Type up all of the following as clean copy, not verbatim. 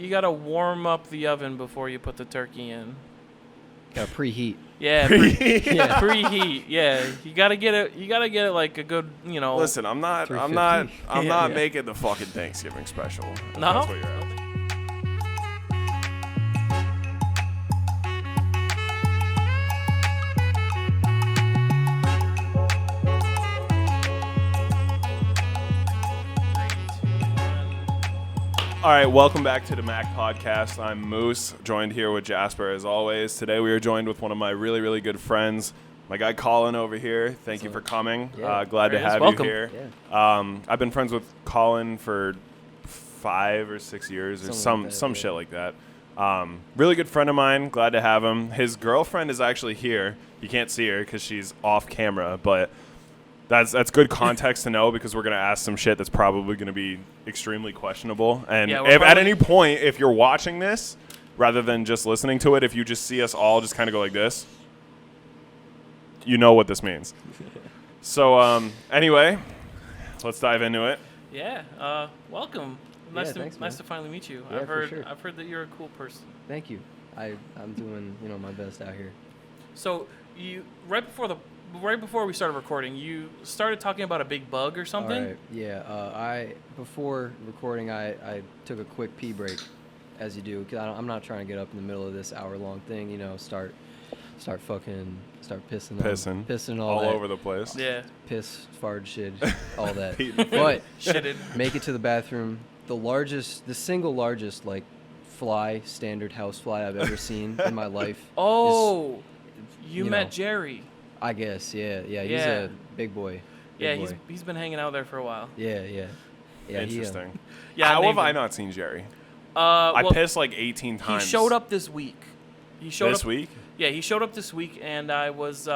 gotta warm up the oven before you put the turkey in. Gotta preheat. Yeah, preheat. Yeah, you gotta get it. You gotta get it like a good, Listen, I'm not making the fucking Thanksgiving special. No. That's what you're at. All right, welcome back to the Macc podcast. I'm Moose, joined here with Jasper as always. Today we are joined with one of my really, really good friends, my guy Colin over here. Thank you for coming. Yeah. Glad to have Welcome. you here. Yeah. I've been friends with Colin for 5 or 6 years or some shit like that. Really good friend of mine. Glad to have him. His girlfriend is actually here. You can't see her because she's off camera, but that's good context to know because we're going to ask some shit that's probably going to be extremely questionable. And if at any point, if you're watching this, rather than just listening to it, if you just see us all just kind of go like this, you know what this means. So anyway, let's dive into it. Yeah. Welcome. Nice to finally meet you. Yeah, I've heard. for sure. I've heard that you're a cool person. Thank you. I'm doing my best out here. So you right before we started recording, you started talking about a big bug or something. All right. Yeah. Before recording, I took a quick pee break, as you do, because I'm not trying to get up in the middle of this hour-long thing. Start pissing all that, over the place. Yeah. piss, fart, shit, all that. But Shitted. make it to the bathroom. The single largest standard house fly I've ever seen in my life. Oh, you met Jerry. I guess, yeah. He's Yeah. a big boy. Yeah, he's been hanging out there for a while. Yeah. Interesting. Yeah. How have I not seen Jerry? Well, I pissed like 18 times. He showed up this week. This week? Yeah, he showed up this week, and I was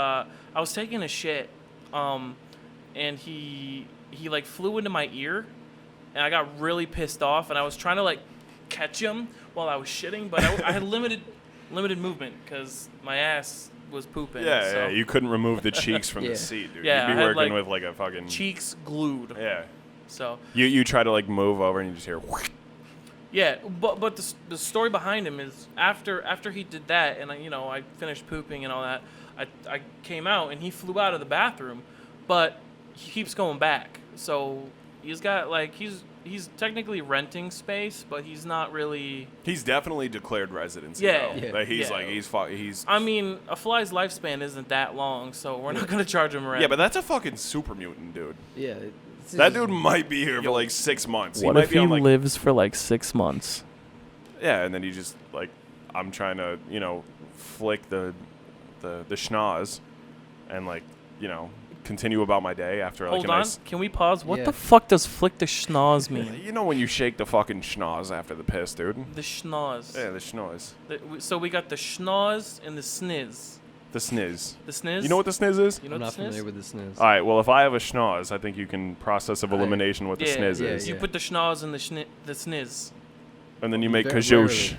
taking a shit, and he flew into my ear, and I got really pissed off, and I was trying to catch him while I was shitting, but I had limited movement because my ass was pooping. Yeah, you couldn't remove the cheeks from the seat, dude. Yeah, You'd be I had, working with a fucking cheeks glued. Yeah. So you try to move over and you just hear. Yeah, but the story behind him is after he did that, and I finished pooping and all that, I came out and he flew out of the bathroom, but he keeps going back. So he's got he's technically renting space, but he's not really. He's definitely declared residency. Yeah. Though. He's. I mean, a fly's lifespan isn't that long, so we're not gonna charge him rent. Yeah, but that's a fucking super mutant, dude. Yeah. That dude might be here for 6 months. What if he lives for 6 months? Yeah, and then you just I'm trying to flick the schnoz and continue about my day after Hold a on, nice. can we pause? What Yeah. the fuck does flick the schnoz mean? You know when you shake the fucking schnoz after the piss, dude. The schnoz. Yeah, the schnoz. So we got the schnoz and the sniz. The sniz. The sniz. You know what the sniz is? You know I'm what not the sniz? familiar with the sniz. All right. Well, if I have a schnoz, I think you can process of elimination what the sniz is, You put the schnoz in the sniz. and then you make Very kajoosh.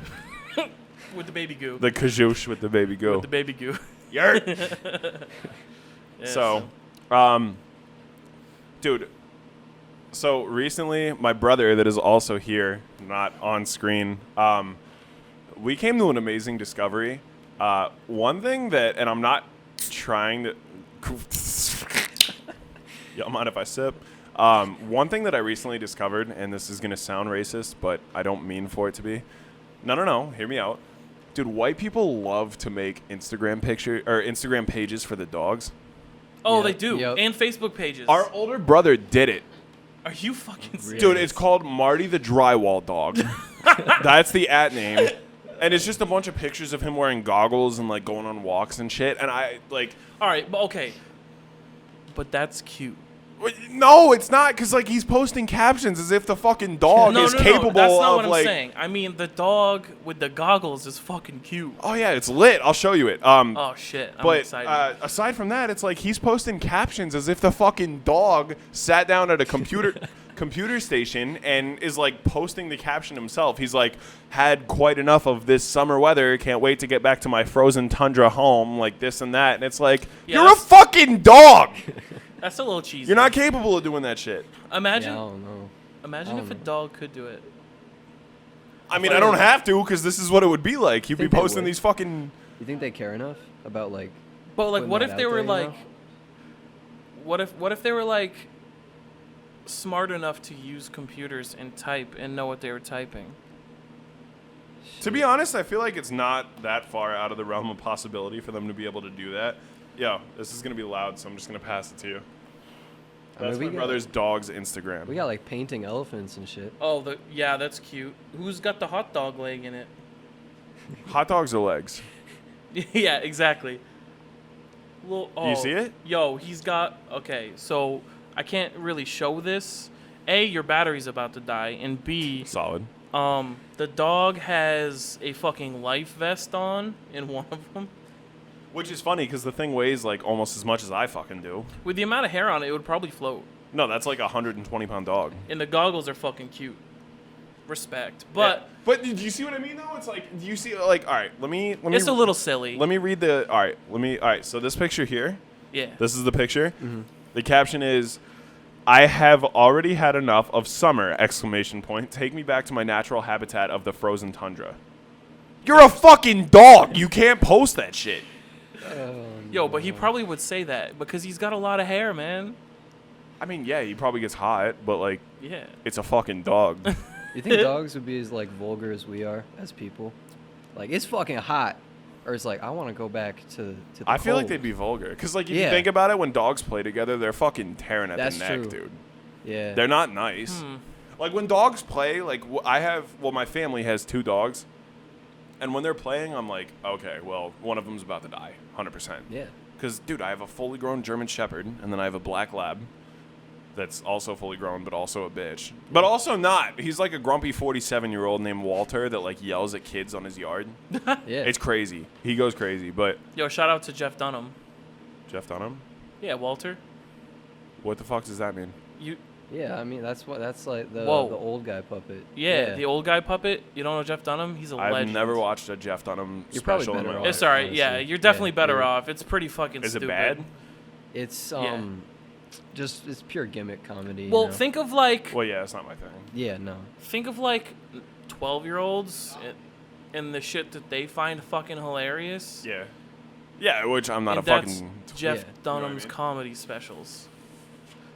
With the baby goo. The kajoosh with the baby goo. With the baby goo. Yurt. Yeah, So, dude. So recently, my brother that is also here, not on screen, we came to an amazing discovery. One thing that, and I'm not trying to. Y'all mind if I sip? One thing that I recently discovered, and this is gonna sound racist, but I don't mean for it to be. No. Hear me out, dude. White people love to make Instagram pages for the dogs. Oh, Yep, they do. yep. And Facebook pages. Our older brother did it. Are you fucking serious? Dude, it's called Marty the Drywall Dog. That's the @name. And it's just a bunch of pictures of him wearing goggles and going on walks and shit. And I All right, but okay. But that's cute. no, it's not, because he's posting captions as if the fucking dog is capable That's not of what I'm saying. I mean, the dog with the goggles is fucking cute. Oh yeah, it's lit. I'll show you it. Oh shit, I'm But excited. aside from that, it's he's posting captions as if the fucking dog sat down at a computer station and is posting the caption himself. He's had quite enough of this summer weather. Can't wait to get back to my frozen tundra home. This and that. And it's you're a fucking dog. That's a little cheesy. You're not capable of doing that shit. Imagine. Yeah, I don't know. Imagine if a dog could do it. I mean, I don't have to because this is what it would be like. You'd be think they posting would. these fucking. You think they care enough about like? But like, putting what that if they out were there, you like, know? what if they were like smart enough to use computers and type and know what they were typing? To be honest, I feel like it's not that far out of the realm of possibility for them to be able to do that. Yo, this is gonna be loud, so I'm just gonna pass it to you. That's my brother's dog's Instagram. We got like painting elephants and shit. Oh, yeah, that's cute. Who's got the hot dog leg in it? Hot dogs are legs. Yeah, exactly. Well, Do you see it? Yo, he's got. Okay, so I can't really show this. A, your battery's about to die, and B, Solid. the dog has a fucking life vest on in one of them. Which is funny because the thing weighs like almost as much as I fucking do. With the amount of hair on it, it would probably float. No, that's like a 120-pound dog. And the goggles are fucking cute. Respect, but Yeah. But do you see what I mean though? It's like, do you see like, all right, let me. it's a little silly. Let me read the. All right. So this picture here. Yeah. This is the picture. Mm-hmm. The caption is, "I have already had enough of summer!" ! Take me back to my natural habitat of the frozen tundra. You're a fucking dog. You can't post that shit. Yo, but he probably would say that because he's got a lot of hair, man. I mean, yeah, he probably gets hot, but like, Yeah. it's a fucking dog. You think dogs would be as like vulgar as we are as people? Like it's fucking hot, or it's like I want to go back to the I feel like cold. they'd be vulgar because like if you Yeah. think about it, when dogs play together, they're fucking tearing at That's the neck, true. dude. Yeah. They're not nice. Like when dogs play, like my family has 2 dogs, and when they're playing, I'm like, okay, well, one of them's about to die, 100%. Yeah. Because, dude, I have a fully grown German Shepherd, and then I have a black lab that's also fully grown, but also a bitch. But also not. He's like a grumpy 47-year-old named Walter that, like, yells at kids on his yard. Yeah. It's crazy. He goes crazy, but... Yo, shout out to Jeff Dunham. Jeff Dunham? Yeah, Walter. What the fuck does that mean? Yeah, I mean that's like the Whoa. old guy puppet. Yeah, the old guy puppet. You don't know Jeff Dunham? He's a I've legend. never watched a Jeff Dunham You're probably special in better my off. life. It's alright. honestly. Yeah, you're definitely Yeah, better you're- off. It's pretty fucking Is stupid. it bad? It's Yeah. just it's pure gimmick comedy. Well, you know? think of like Well, yeah, it's not my thing. Yeah, no. 12-year-olds and the shit that they find fucking hilarious. Yeah. Yeah, which I'm not And a that's fucking... Jeff Yeah. Dunham's You know what I mean? comedy specials.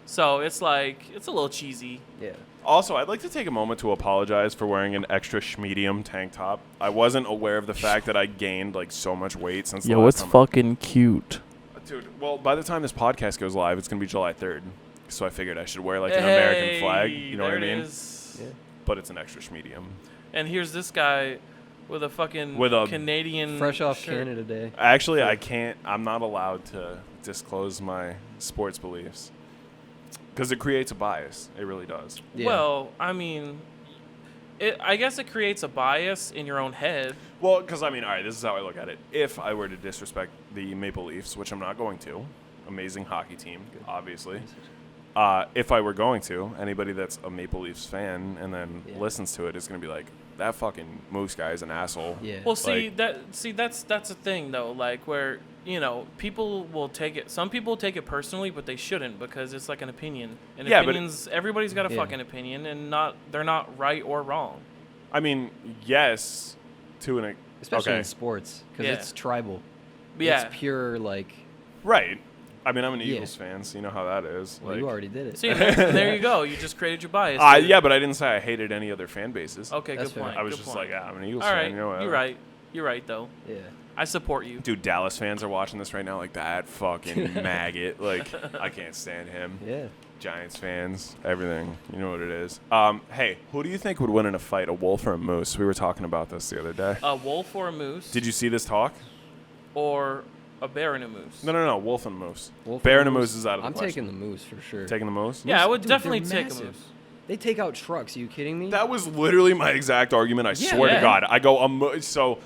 So it's like it's a little cheesy. Yeah. Also, I'd like to take a moment to apologize for wearing an extra schmedium tank top. I wasn't aware of the fact that I gained like so much weight since the last time. fucking cute. Dude, well, by the time this podcast goes live, it's going to be July 3rd. So I figured I should wear like an American flag, you know what I mean? Yeah. But it's an extra schmedium. And here's this guy with a fucking With a- Canadian Fresh off shirt. Canada Day. Actually, I'm not allowed to disclose my sports beliefs. Because it creates a bias. It really does. Yeah. Well, I mean, I guess it creates a bias in your own head. Well, because I mean, all right, this is how I look at it. If I were to disrespect the Maple Leafs, which I'm not going to, amazing hockey team, obviously. If I were going to, anybody that's a Maple Leafs fan and then listens to it is going to be like, that fucking Moose guy is an asshole. Yeah. Well, Like- that's a thing though. Like where people will take it. Some people take it personally, but they shouldn't because it's like an opinion. And Yeah, but opinions. Everybody's got a Yeah. fucking opinion, and they're not right or wrong. I mean, yes, to an Especially okay. in sports, because Yeah. it's tribal. Yeah. It's pure like. Right. I mean, I'm an Yeah. Eagles fan, so you know how that is. Well, you already did it. See, there you go. You just created your bias. dude. Yeah, but I didn't say I hated any other fan bases. Okay, That's good fair. point. I was good just point. like, yeah, I'm an Eagles All fan. right, You know, whatever. you're right. You're right though. Yeah. I support you. Dude, Dallas fans are watching this right now like that fucking maggot. Like, I can't stand him. Yeah. Giants fans, everything. You know what it is. Hey, who do you think would win in a fight, a wolf or a moose? We were talking about this the other day. A wolf or a moose? Did you see this talk? Or a bear and a moose? No. Wolf and moose. Wolf Bear and and a moose is out of the I'm question. taking the moose for sure. Taking the moose? Yeah, I would Dude, definitely they're take a massive. moose. They take out trucks. Are you kidding me? That was literally my exact argument. I swear yeah. to God. I go, so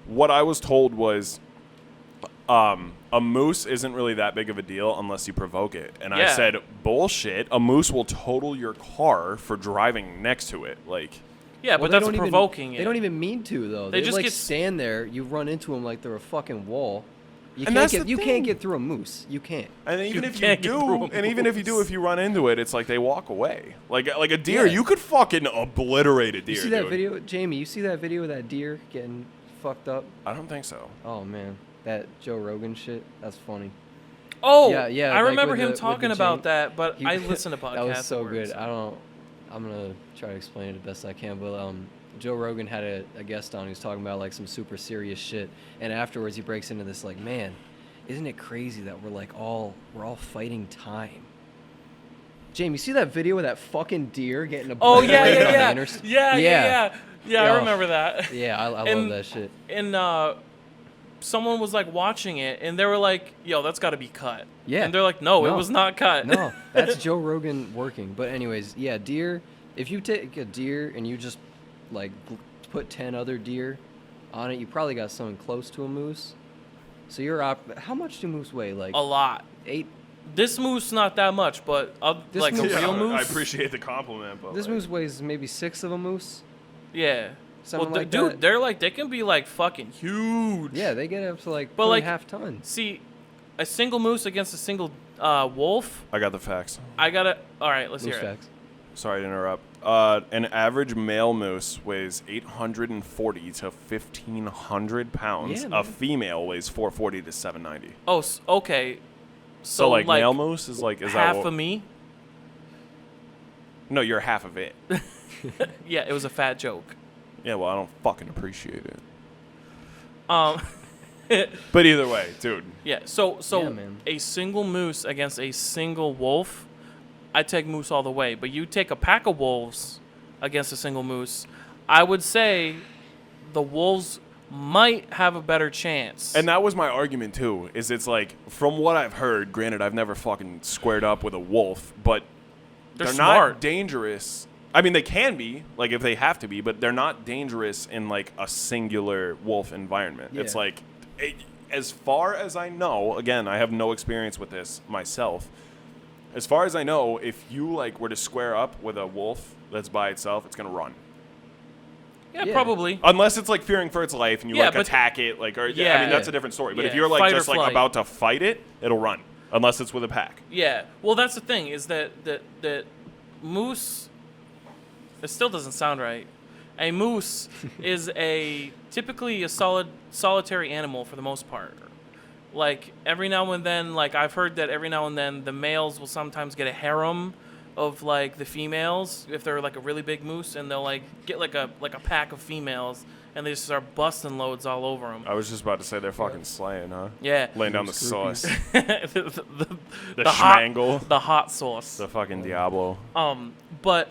what I was told was a moose isn't really that big of a deal unless you provoke it. And I Yeah. said, bullshit. A moose will total your car for driving next to it. Like, Yeah, Well, but they that's don't provoking even, it. They don't even mean to though. They They just like get stand there. You run into them like they're a fucking wall. You And can't that's the you thing. can't get through a moose. You can't. And even You if you can't get through do, a and even if you do, moose. if you run into it, it's like they walk away. Like a deer, Yeah. you could fucking obliterate a deer. You see that dude. video, Jamie? You see that video of that deer getting fucked up? I don't think so. Oh man, that Joe Rogan shit. That's funny. Oh, Yeah, I like remember with him the talking Jane- about that, but he- I listened to podcasts. That was so afterwards. good. I'm gonna try to explain it the best I can, but Joe Rogan had a guest on. He was talking about like some super serious shit, and afterwards he breaks into this like, man, isn't it crazy that we're all fighting time? Jamie, you see that video of that fucking deer getting Oh obliterated on the yeah. interstate? Yeah. I Yeah. remember that. Yeah, I love And- that shit. And someone was like watching it, and they were like, "Yo, that's got to be cut." Yeah. And they're like, "No, it No. was not cut." No, that's Joe Rogan working. But anyways, yeah, deer. If you take a deer and you just like put 10 other deer on it, you probably got something close to a moose. So you're how much do moose weigh? Like A lot. 8. This moose not that much, but This like a moose- real I moose. appreciate the compliment, but This like, moose weighs maybe 6 of a moose. Yeah. Something Well, like dude, that. they're like they can be like fucking huge. Yeah, they get up to like But, like, 1.5 tons. See, a single moose against a single wolf. I got the facts. I gotta. All right, let's Moose hear it. facts. Sorry to interrupt. An average male moose weighs 840 to 1,500 pounds. Yeah, A man. female weighs 440 to 790. Oh, okay. So like male moose is like is half that of me. No, you're half of it. Yeah, it was a fat joke. Yeah, well, I don't fucking appreciate it. Um, But either way, dude. yeah. So Yeah, man. a single moose against a single wolf, I take moose all the way. But you take a pack of wolves against a single moose, I would say the wolves might have a better chance. And that was my argument too. Is it's like from what I've heard. Granted, I've never fucking squared up with a wolf, but They're not smart. dangerous. I mean, they can be, like, if they have to be, but they're not dangerous in, like, a singular wolf environment. Yeah. It's like, as far as I know, again, I have no experience with this myself. As far as I know, if you, like, were to square up with a wolf that's by itself, it's going to run. yeah, Yeah. probably. Unless it's, like, fearing for its life and you, Yeah, like, but- attack it. Like, or, Yeah. I mean, that's Yeah. a different story. But Yeah, if you're, like, fight or just, like, flight. about to fight it, it'll run. Unless it's with a pack. Yeah. Well, that's the thing is that moose. It still doesn't sound right. A moose is typically a solitary animal for the most part. Like every now and then, like I've heard that every now and then the males will sometimes get a harem of like the females if they're like a really big moose, and they'll like get like a pack of females, and they just start busting loads all over them. I was just about to say they're fucking slaying, huh? Yeah. Laying down the Moose sauce. the schmangle. the hot sauce. The fucking Diablo. But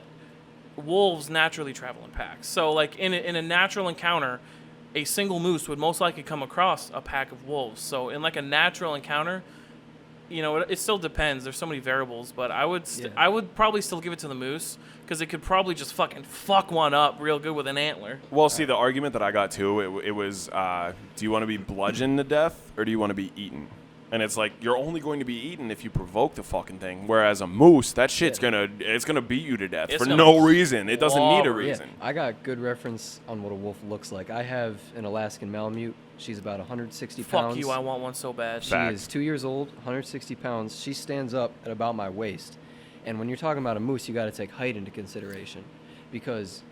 wolves naturally travel in packs. So, like in a natural encounter, a single moose would most likely come across a pack of wolves. So, in like a natural encounter, you know, it still depends. There's so many variables, but I would Yeah. I would probably still give it to the moose because it could probably just fucking fuck one up real good with an antler. Well, see, the argument that I got too, it was, do you want to be bludgeoned to death or do you want to be eaten? And it's like you're only going to be eaten if you provoke the fucking thing. Whereas a moose, that shit's gonna beat you to death It's for gonna no reason. It doesn't need a clobber. Yeah, reason. I got good reference on what a wolf looks like. I have an Alaskan Malamute. She's about 160 pounds. Fuck you, I want one so bad. She Fact. is 2 years old, 160 pounds. She stands up at about my waist. And when you're talking about a moose, you got to take height into consideration because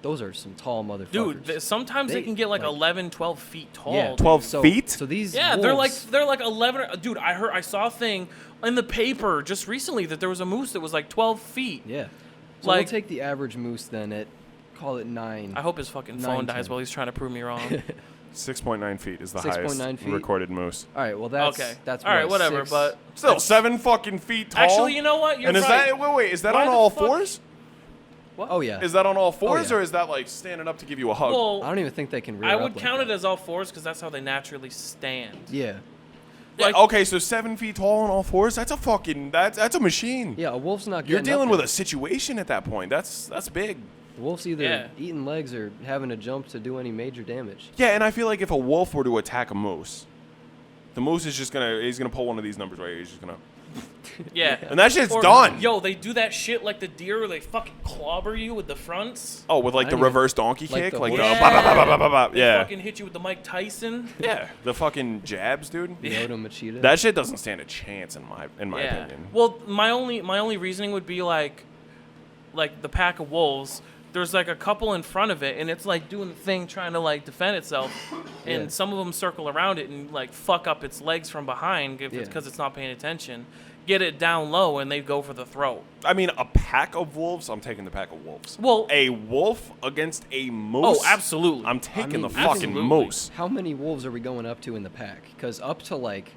those are some tall motherfuckers. Dude, sometimes they can get like 11, 12 feet tall. yeah, dude. 12 so, feet? So these Yeah, wolves, they're like 11. Dude, I saw a thing in the paper just recently that there was a moose that was like 12 feet. yeah. So like- we'll take the average moose then at call it 9. I hope his fucking 9, phone dies 10. while he's trying to prove me wrong. 6.9 feet is the 6.9 highest feet? recorded moose. All right, well that's Okay. that's All right, what, whatever. 6? But Still 7 fucking feet tall. actually, you know what? You're and is right. that wait, is that Why on the all fuck- fours? Oh yeah. Is that on all fours yeah. or is that like standing up to give you a hug? Well, I don't even think they can rear I up would like count that. it as all fours because that's how they naturally stand. Yeah. Yeah, like- okay, so 7 feet tall on all fours. That's a fucking that's a machine. Yeah, a wolf's not You're getting dealing up with there. a situation at that point. That's big. The wolf's either Yeah. eating legs or having to jump to do any major damage. Yeah, and I feel like if a wolf were to attack a moose, the moose is just he's gonna pull one of these numbers right here. He's just gonna. Yeah. And that shit's Or, done. Yo, they do that shit like the deer where they fucking clobber you with the fronts. Oh, with like the I don't even- reverse donkey like kick? the Like the horse- ba ba ba ba ba ba. They Yeah. fucking hit you with the Mike Tyson. Yeah. The fucking jabs, dude. Yoda Machida. That shit doesn't stand a chance in my Yeah. opinion. Well, my only reasoning would be like the pack of wolves. There's like a couple in front of it, and it's like doing the thing, trying to like defend itself, and Yeah. some of them circle around it and like fuck up its legs from behind if it's because it's not paying attention. Get it down low, and they go for the throat. I mean, a pack of wolves, I'm taking the pack of wolves. Well, A wolf against a moose? oh, absolutely. I'm taking I the mean, fucking absolutely. moose. How many wolves are we going up to in the pack? Because up to like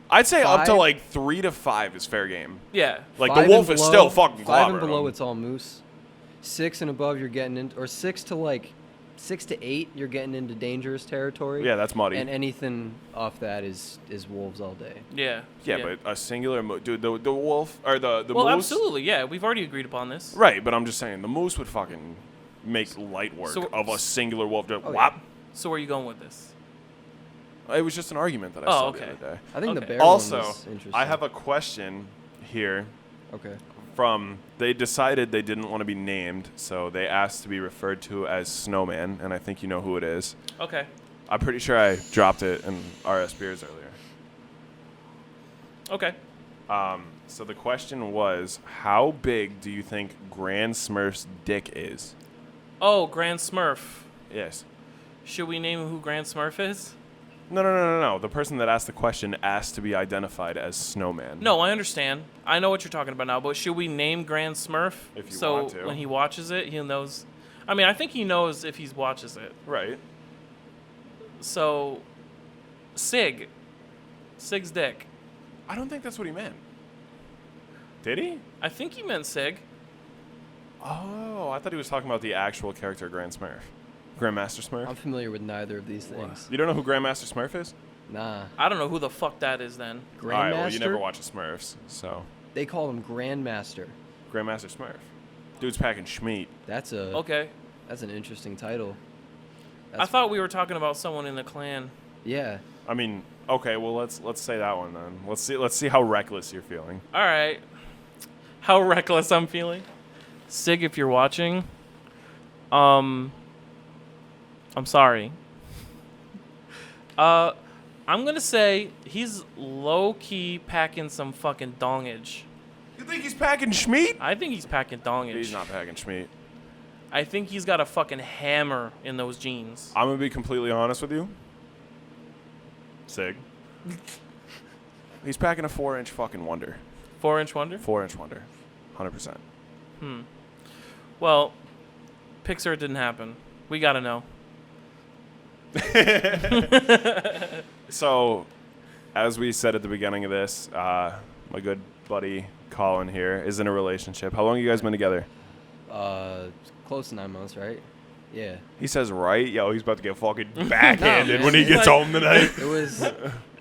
I'd say up to 5? like 3 to 5 is fair game. Yeah. Like 5 the wolf and is below- still fucking 5 and clobbering below, them. it's all moose. 6 and above, you're getting into, or 6 to 8, you're getting into dangerous territory. Yeah, that's muddy. And anything off that is wolves all day. Yeah. yeah, but a singular dude, the wolf or the well, moose. absolutely. Yeah, we've already agreed upon this. Right, but I'm just saying the moose would fucking make light work So- of a singular wolf. Just Oh, yeah. whop. So where are you going with this? It was just an argument that I Oh, saw okay. the other day. I think the Okay. bear Also, one was interesting. I have a question here Okay. from they decided they didn't want to be named, so they asked to be referred to as Snowman, and I think you know who it is. Okay. I'm pretty sure I dropped it in RS Beers earlier. Okay. So the question was, how big do you think Grand Smurf's dick is? Oh, Grand Smurf. Yes. Should we name who Grand Smurf is? No. The person that asked the question asked to be identified as Snowman. No, I understand. I know what you're talking about now, but should we name Grand Smurf? If you so want to. when he watches it, he knows. I mean, I think he knows if he watches it. Right. So, Sig's dick. I don't think that's what he meant. Did he? I think he meant Sig. Oh, I thought he was talking about the actual character Grand Smurf. Grandmaster Smurf? I'm familiar with neither of these things. You don't know who Grandmaster Smurf is? Nah. I don't know who the fuck that is then. Grandmaster? All right, well, you never watch the Smurfs, so. They call him Grandmaster. Grandmaster Smurf. Dude's packing schmeat. That's a Okay. That's an interesting title. I thought we were talking about someone in the clan. Yeah. I mean, okay, well, let's say that one then. Let's see how reckless you're feeling. All right. How reckless I'm feeling. Sig, if you're watching, I'm sorry. I'm gonna say he's low-key packing some fucking dongage. You think he's packing schmeat? I think he's packing dongage. He's not packing schmeat. I think he's got a fucking hammer in those jeans. I'm gonna be completely honest with you. Sig. He's packing a 4-inch fucking wonder. 4-inch wonder? 4-inch wonder. 100%. Well, Pixar didn't happen. We gotta know. So, as we said at the beginning of this, my good buddy Colin here is in a relationship. How long have you guys been together? Close to 9 months, right? Yeah. He says right. Yo, he's about to get fucking backhanded man. when he gets home tonight. It was,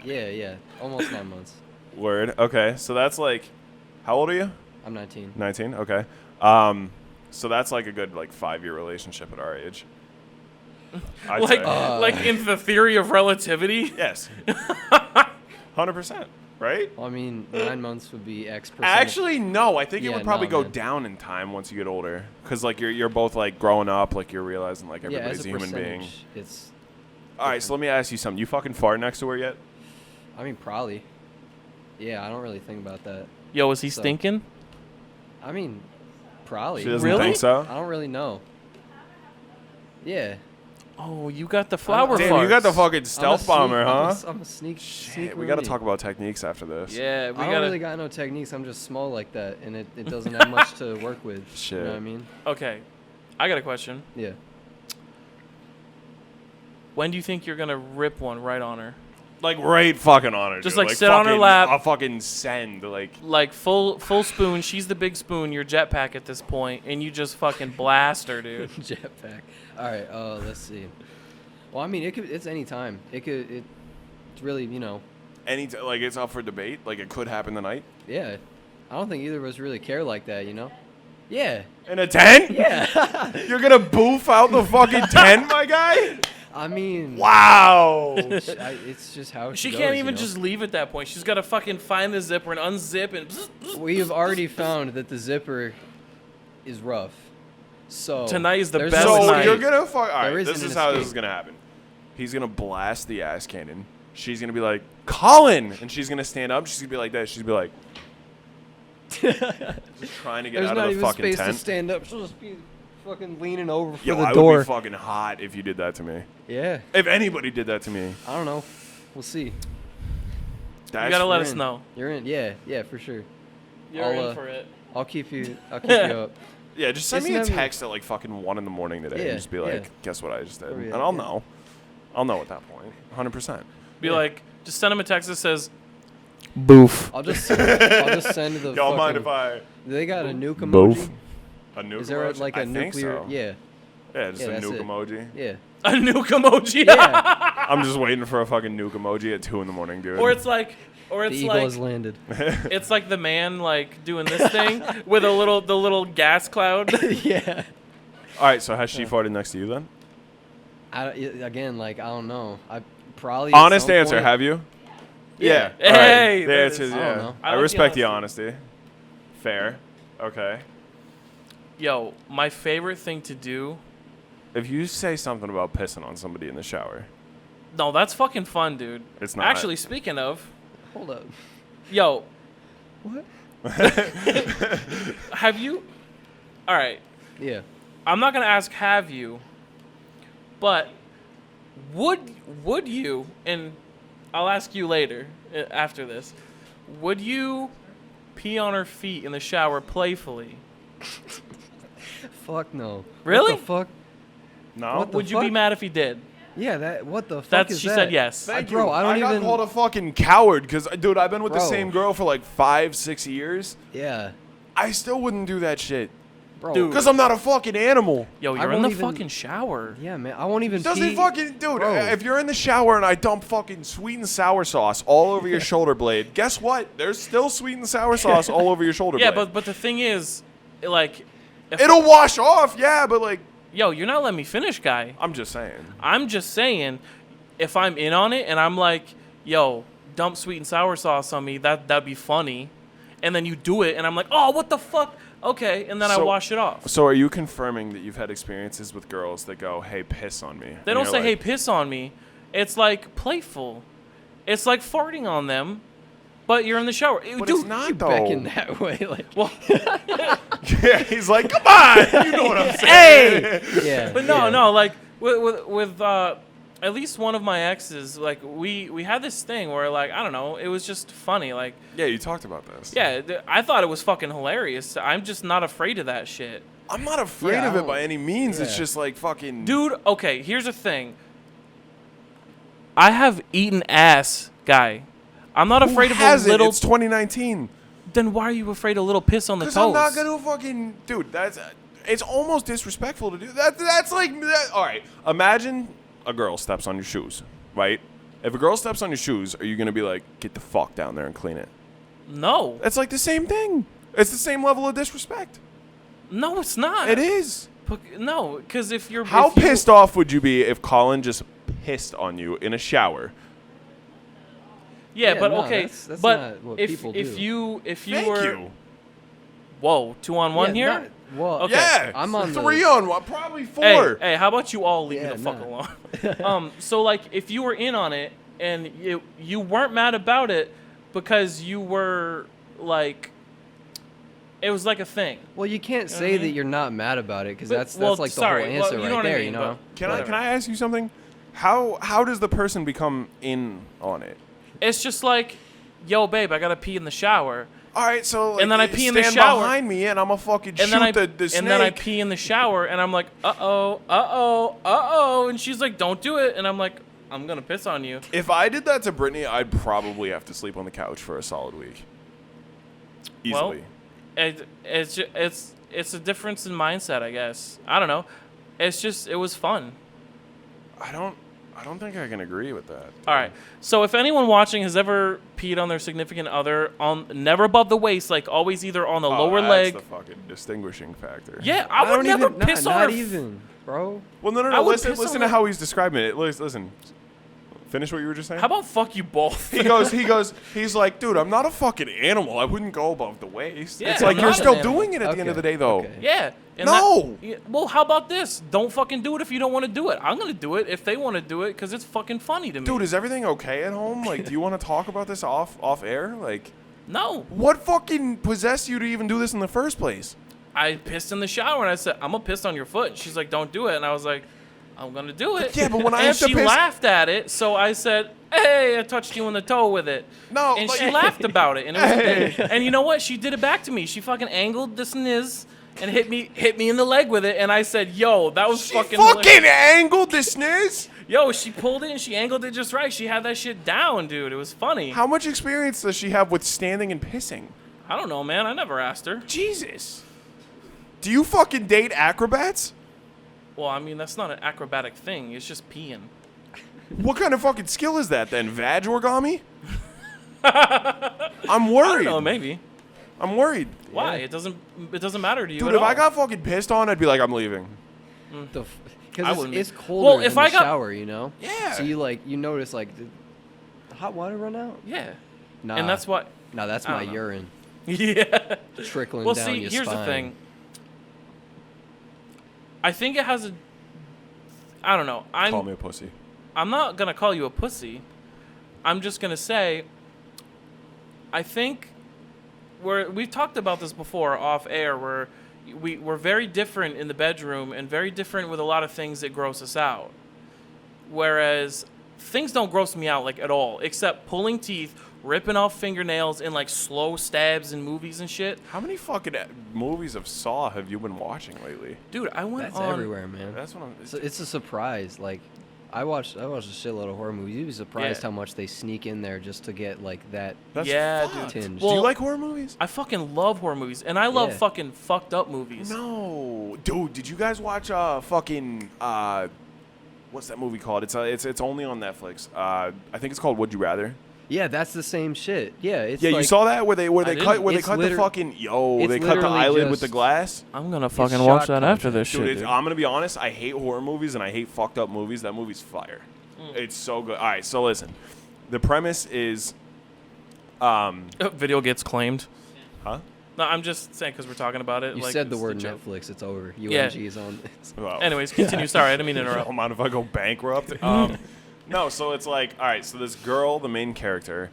yeah, almost 9 months. Word. Okay, so that's like, how old are you? I'm 19. 19. Okay. So that's like a good 5-year relationship at our age. I'd say. Like in the theory of relativity? Yes. 100%. Right? Well, I mean, 9 months would be X percent. Actually, no. I think it Yeah, would probably no, go man. down in time once you get older, because you're both growing up, you're realizing yeah, everybody's as a a human being. percentage, it's. All right, so let me ask you something. You fucking fart next to her yet? I mean, probably. Yeah, I don't really think about that. Yo, is he So- stinking? I mean, probably. She doesn't Really? think so. I don't really know. Yeah. Oh, you got the flower Damn, farts. you got the fucking stealth bomber, huh? I'm a sneak. Shit, we got to talk about techniques after this. Yeah, we I don't gotta. really got no techniques. I'm just small like that, and it doesn't have much to work with. You Shit. know what I mean? Okay, I got a question. Yeah. When do you think you're gonna rip one right on her? Like right fucking on her. Just, dude. like, sit on her lap. I'll fucking send Like full spoon. She's the big spoon. You're jetpack at this point, and you just fucking blast her, dude. Jetpack. All right. Let's see. Well, I mean, it's any time. It's really, it's up for debate. It could happen tonight. yeah. I don't think either of us really care like that, you know? Yeah. In a tent? Yeah. You're gonna boof out the fucking tent, my guy? I mean, Wow. it's just how She goes, can't you even know? just leave at that point. She's got to fucking find the zipper and unzip and. We have already found that the zipper is rough. So Tonight is the there's best no So night. you're escape. gonna fuck. All There right, isn't this an is how this escape. is gonna happen. He's gonna blast the ass cannon. She's gonna be like, Colin, and she's gonna stand up. She's gonna be like that. She's gonna be like, just trying to get There's out not of the even fucking space tent. to stand up. She'll just be fucking leaning over for Yo, the I door. would be fucking hot if you did that to me. Yeah, If anybody did that to me, I don't know. We'll see. that's You gotta let You're us in. know. You're in. Yeah, for sure. You're I'll, in for it. I'll keep you up. Yeah, just send me Isn't a that- text at like fucking 1 in the today Yeah, and just be like, yeah. guess what I just did? Oh, yeah, and I'll yeah. know. I'll know at that point. 100%. Be Yeah. like, just send him a text that says, "Boof." I'll just send the. Y'all mind fucking- if I They got a nuke Both. emoji. a nuke Is there emoji? like I a think nuclear? so. Yeah. Yeah, just Yeah, a that's nuke it. emoji. Yeah. A nuke emoji. Yeah. I'm just waiting for a fucking nuke emoji at 2 in, dude. Or it's like, The eagle like, has landed. it's like the man like doing this thing with the little gas cloud. Yeah. All right, so has she farted next to you then? Again, like I don't know. I probably. Honest at some answer, point- have you? Yeah. All right. Hey, The that answer is- is I don't yeah. know. I I like the respect the honesty. Fair. Okay. Yo, my favorite thing to do. If you say something about pissing on somebody in the shower, No, that's fucking fun, dude. it's not. Actually, speaking of, Hold up. yo, What? have you? All right, Yeah. I'm not gonna ask have you, but would you? And I'll ask you later after this. Would you pee on her feet in the shower playfully? Fuck no. Really? What the fuck? No. What the Would you be fuck? mad if he did? Yeah. That. What the fuck That's is she that? said yes. Thank Bro, you. I don't got even- called a fucking coward because, dude, I've been with the Bro. same girl for like 5-6 years. Yeah. I still wouldn't do that shit Bro. Dude. because I'm not a fucking animal. Yo, I you're in the won't even- fucking shower. Yeah, man. I won't even. Doesn't pee. fucking, dude, Bro. if you're in the shower and I dump fucking sweet and sour sauce all over your shoulder blade, guess what? There's still sweet and sour sauce all over your shoulder Yeah, blade. but the thing is, like, if, It'll wash off, yeah, but like, yo, you're not letting me finish, guy. I'm just saying. I'm just saying, if I'm in on it and I'm like, yo, dump sweet and sour sauce on me, that'd be funny, and then you do it and I'm like, oh, what the fuck? Okay, and then I So- wash it off. So are you confirming that you've had experiences with girls that go, hey, piss on me? They don't say, hey, piss on me. It's like playful. It's like farting on them, but you're in the shower. But Dude, it's not, though. Beckon that way, like. well, Yeah, he's like, come on, you know what I'm saying. hey! Yeah. But no, yeah. no, like with at least one of my exes, like we had this thing where like I don't know, it was just funny. Like Yeah, you talked about this. yeah, I thought it was fucking hilarious. I'm just not afraid of that shit, I'm not afraid Yeah, of I it don't- by any means. It's yeah. just like fucking. dude. Okay, here's the thing. I have eaten ass, guy. I'm not who afraid of a hasn't? little. It's 2019. Then why are you afraid of a little piss on the toes? Because I'm not gonna fucking, dude. That's it's almost disrespectful to do that. That's like, all right. Imagine a girl steps on your shoes, right? If a girl steps on your shoes, are you gonna be like, get the fuck down there and clean it? No, That's like the same thing. It's the same level of disrespect. no, it's not. It is. No, because if you're How if you- pissed off would you be if Colin just pissed on you in a shower? Yeah, Yeah, but no, okay, that's but not what if people if do. you Thank were you. whoa 2-on-1 Yeah, here. not- well, Okay. Yeah, I'm on the- 3-on-1, probably 4. Hey, how about you all leave Yeah, me the fuck nah. alone? So like, if you were in on it and you weren't mad about it because you were like, it was like a thing. Well, you can't know what say I that mean? you're not mad about it because But- that's well, like the sorry, whole well, answer you know right what I there. mean, You know. Can Whatever. I ask you something? How does the person become in on it? It's just like, yo, babe, I gotta pee in the shower, All right, so like, And then I pee in the stand shower. behind me and I'm gonna fucking and shoot then I the snake. and then I pee in the shower, and I'm like, and she's like, don't do it, and I'm like, I'm gonna piss on you. If I did that to Brittany, I'd probably have to sleep on the couch for a solid week. Easily. It's a difference in mindset, I guess. I don't know. It's just it was fun. I don't. I don't think I can agree with that. All right. So if anyone watching has ever peed on their significant other, never above the waist, like always either on the lower leg. That's the fucking distinguishing factor. Yeah, I would never piss on her. Not even, bro. Well, no. Listen to how he's describing it. Listen. Finish what you were just saying. How about fuck you both? He's like, dude, I'm not a fucking animal. I wouldn't go above the waist. Yeah, it's like I'm you're not still an animal. doing it at the end of the day, though. Okay. Yeah. And No. Well, how about this? Don't fucking do it if you don't want to do it. I'm gonna do it if they want to do it because it's fucking funny to me. Dude, is everything okay at home? Like, do you want to talk about this off air? Like, no. what fucking possessed you to even do this in the first place? I pissed in the shower and I said, I'm gonna piss on your foot. And she's like, don't do it. And I was like, I'm gonna do it. Yeah, but when I and have to she piss, laughed at it, so I said, hey, I touched you in the toe with it. No, and like- she laughed about it, and it was Hey. a thing. And you know what? She did it back to me. She fucking angled this niz and hit me in the leg with it, and I said, yo, that was she fucking angled the sniz. Yo, she pulled it and she angled it just right. She had that shit down, dude. It was funny. How much experience does she have with standing and pissing? I don't know, man. I never asked her. Jesus. Do you fucking date acrobats? Well, I mean, that's not an acrobatic thing. It's just peeing. What kind of fucking skill is that then? Vag origami? I'm worried. I don't know, maybe. I'm worried. Why? It doesn't matter to you Dude, at if all. I got fucking pissed on, I'd be like, I'm leaving. I Because wouldn't it's be. colder Well, in if the I got- shower, you know? Yeah. So you notice, like, did the hot water run out? Yeah. Nah. And that's what. No, that's I my don't know. urine Yeah. trickling Well, down see, your here's spine. the thing. I think it has a. I don't know. Call me a pussy. I'm not gonna call you a pussy. I'm just gonna say. I think we've talked about this before off air, where we're very different in the bedroom and very different with a lot of things that gross us out. Whereas things don't gross me out like at all, except pulling teeth, ripping off fingernails, and like slow stabs in movies and shit. How many fucking movies of Saw have you been watching lately? Dude, I went That's on. everywhere, man. That's what I'm. It's a surprise. Like, I watched a shitload of horror movies. You'd be surprised Yeah. how much they sneak in there just to get, like, that That's Yeah, fucked. dude. Do you Well- like horror movies? I fucking love horror movies, and I love Yeah. fucking fucked up movies. No, dude. Did you guys watch fucking what's that movie called? It's only on Netflix. I think it's called Would You Rather. Yeah, that's the same shit. Yeah, it's Yeah, like, you saw that where they didn't. cut the It's fucking it's they cut the literally eyelid with the just- glass. I'm gonna It's fucking watch shock that after content. this Dude, shit. Dude. I'm gonna be honest. I hate horror movies and I hate fucked up movies. That movie's fire. It's so good. All right, so listen. The premise is, Video gets claimed. huh? No, I'm just saying because we're talking about it. You like, said the it's word joke. Netflix. It's over. Yeah. UMG is on this. Well, Anyways, continue. Sorry, I didn't mean to interrupt. don't mind if I go bankrupt. No, so it's like, all right, so this girl, the main character,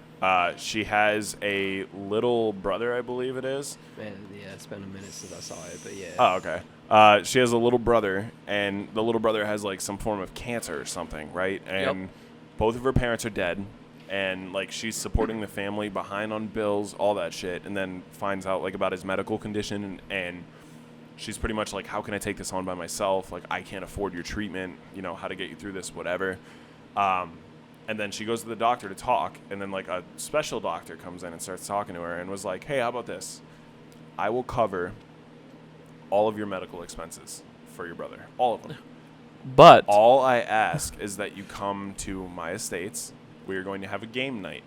she has a little brother, I believe it is. Man, yeah, it's been a minute since I saw it, but yeah. Oh, okay. She has a little brother, and the little brother has like some form of cancer or something, right? And both of her parents are dead, and like she's supporting the family, behind on bills, all that shit, and then finds out like about his medical condition, and she's pretty much like, how can I take this on by myself? Like, I can't afford your treatment, you know, how to get you through this, whatever. And then she goes to the doctor to talk, and then like a special doctor comes in and starts talking to her and was like, hey, how about this? I will cover all of your medical expenses for your brother. All of them. But All I ask is that you come to my estates. We are going to have a game night.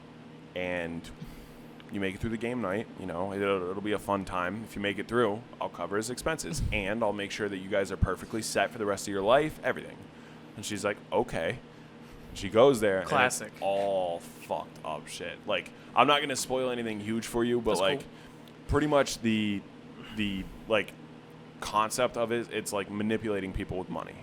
And you make it through the game night. You know, it'll be a fun time. If you make it through, I'll cover his expenses. And I'll make sure that you guys are perfectly set for the rest of your life, everything. And she's like, okay. She goes there. Classic. And it's all fucked up shit. Like, I'm not going to spoil anything huge for you, but That's like, cool. pretty much the like concept of it, it's like manipulating people with money.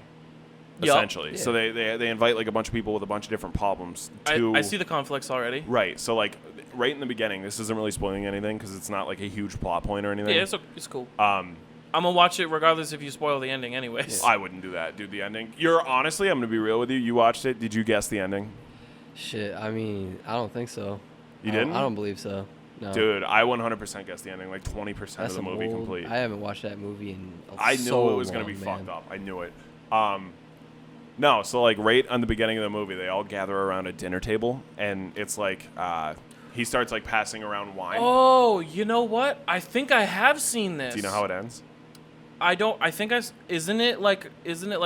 Yup. Essentially. So they invite like a bunch of people with a bunch of different problems to I see the conflicts already. Right. So like right in the beginning, this isn't really spoiling anything because it's not like a huge plot point or anything. Yeah, it's cool. Um I'm gonna watch it regardless if you spoil the ending, anyways. I wouldn't do that, dude. The ending. You're honestly, I'm gonna be real with you. You watched it. Did you guess the ending? Shit, I mean, I don't think so. You I don't- didn't? I don't believe so. No. Dude, I 100% guessed the ending. Like 20% That's of the a movie bold- complete. I haven't watched that movie in I knew so it was gonna be long, fucked man. up. I knew it. No, so like right on the beginning of the movie, they all gather around a dinner table, and it's like he starts like passing around wine. Oh, you know what? I think I have seen this. Do you know how it ends? I think isn't it like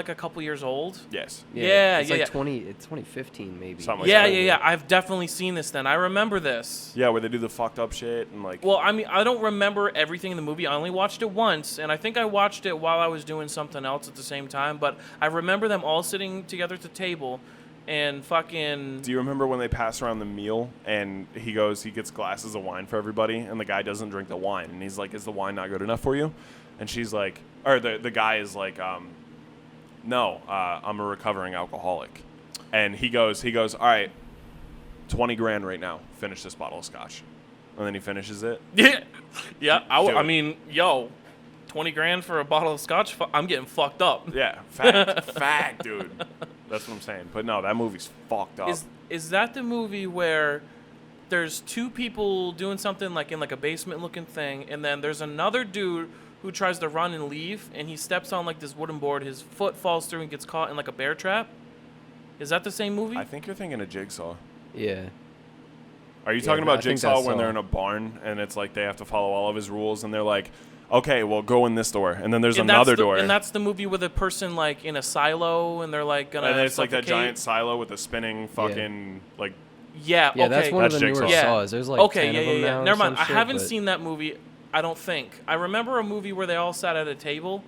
a couple years old? Yes. Yeah, It's yeah, like yeah. 2015 maybe. Something like Yeah, that. yeah. I've definitely seen this then. I remember this. Yeah, where they do the fucked up shit and like. Well, I mean, I don't remember everything in the movie. I only watched it once, and I think I watched it while I was doing something else at the same time. But I remember them all sitting together at the table, and fucking. Do you remember when they pass around the meal and he gets glasses of wine for everybody, and the guy doesn't drink the wine, and he's like, "Is the wine not good enough for you?" And she's like, or the guy is like, "No, I'm a recovering alcoholic," and he goes, "All right, 20 grand right now. Finish this bottle of scotch," and then he finishes it. Yeah, yeah. Dude. I mean, yo, 20 grand for a bottle of scotch? I'm getting fucked up. Yeah, fact, dude. That's what I'm saying. But no, that movie's fucked up. Is that the movie where there's two people doing something like in like a basement looking thing, and then there's another dude who tries to run and leave, and he steps on like this wooden board, his foot falls through and gets caught in like a bear trap? Is that the same movie? I think you're thinking of Jigsaw. Yeah. Are you Yeah, talking I about think Jigsaw that's when they're Saw. in a barn and it's like they have to follow all of his rules and they're like, okay, well, go in this door, and then there's another door. And that's the movie with a person like in a silo, and they're like gonna. And then it's like that suffocate. giant silo with the spinning fucking like. Yeah. Yeah, okay. that's one of That's the newer Jigsaw. Saws. There's like Okay. 10 Yeah. of them Yeah. now. or Never mind. some I shit, haven't but- seen that movie. I don't think. I remember a movie where they all sat at a table.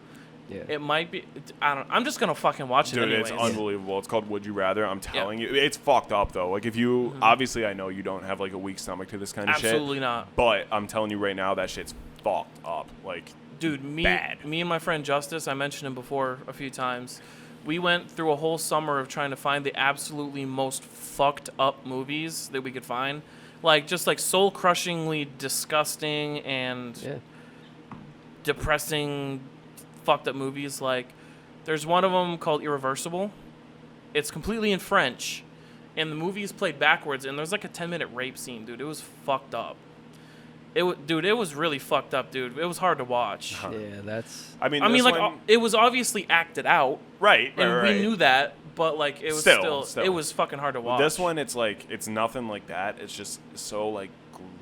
Yeah. It might be. I don't. I'm just gonna fucking watch it Dude, anyways. it's unbelievable. It's called Would You Rather. I'm telling you, it's fucked up though. Like if you obviously, I know you don't have like a weak stomach to this kind of shit. Absolutely not. But I'm telling you right now, that shit's fucked up. Like, Dude, me bad. and my friend Justice, I mentioned him before a few times. We went through a whole summer of trying to find the absolutely most fucked up movies that we could find. Like, just like soul crushingly disgusting and Yeah. depressing, fucked up movies. Like, there's one of them called Irreversible. It's completely in French, and the movie is played backwards, and there's like a 10-minute rape scene, dude. It was fucked up. It was really fucked up, dude. It was hard to watch. Yeah, that's. I mean, I mean, this like, one- it was obviously acted out, right, and right. we knew that, but like, it was Still. it was fucking hard to watch. This one, it's like it's nothing like that. It's just so like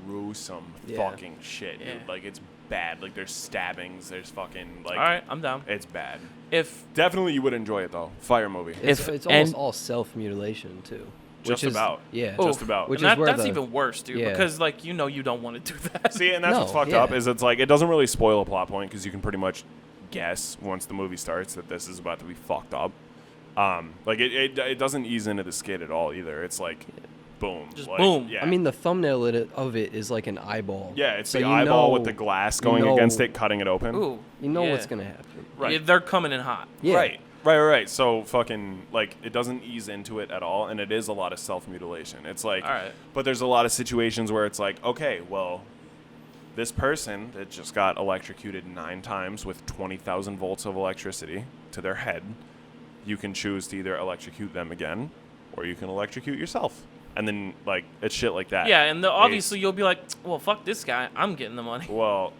gruesome Yeah. fucking shit, dude. Yeah. Like it's bad. Like there's stabbings. There's fucking like. All right, I'm down. It's bad. If Definitely, you would enjoy it though. Fire movie. It's If- almost and- all self-mutilation too. Just which is, about. Yeah. Just about. Which and is where that's the- even worse, dude. Yeah. Because like you don't want to do that. See, and that's No, what's fucked yeah. up is it's like it doesn't really spoil a plot point because you can pretty much guess once the movie starts that this is about to be fucked up. Like it doesn't ease into the skit at all either. It's like, boom, Just like, boom. Yeah. I mean, the thumbnail of it is like an eyeball. yeah, it's So the you eyeball know- with the glass going know- against it, cutting it open. Ooh, You know yeah. what's gonna happen. Right. Yeah, they're coming in hot. Yeah. Right. So fucking like it doesn't ease into it at all, and it is a lot of self-mutilation. It's like, All right. but there's a lot of situations where it's like, okay, well, this person that just got electrocuted 9 times with 20,000 volts of electricity to their head, you can choose to either electrocute them again, or you can electrocute yourself, and then like it's shit like that. Yeah, and obviously you'll be like, well, fuck this guy. I'm getting the money. Well,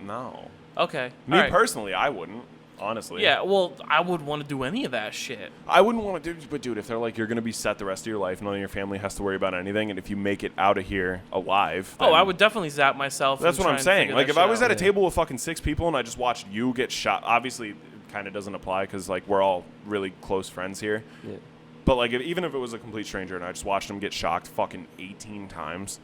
no. Okay. Me all right. personally, I wouldn't. Honestly. Yeah, well, I would want to do any of that shit. I wouldn't want to do, but dude, if they're like, you're going to be set the rest of your life, none of your family has to worry about anything, and if you make it out of here alive. Oh, then- I would definitely zap myself. That's and what try I'm and saying. figure Like, that if I shit was out. at a table with fucking 6 people and I just watched you get shot, obviously, it kind of doesn't apply because, like, we're all really close friends here. Yeah. But, like, even if it was a complete stranger and I just watched him get shocked fucking 18 times.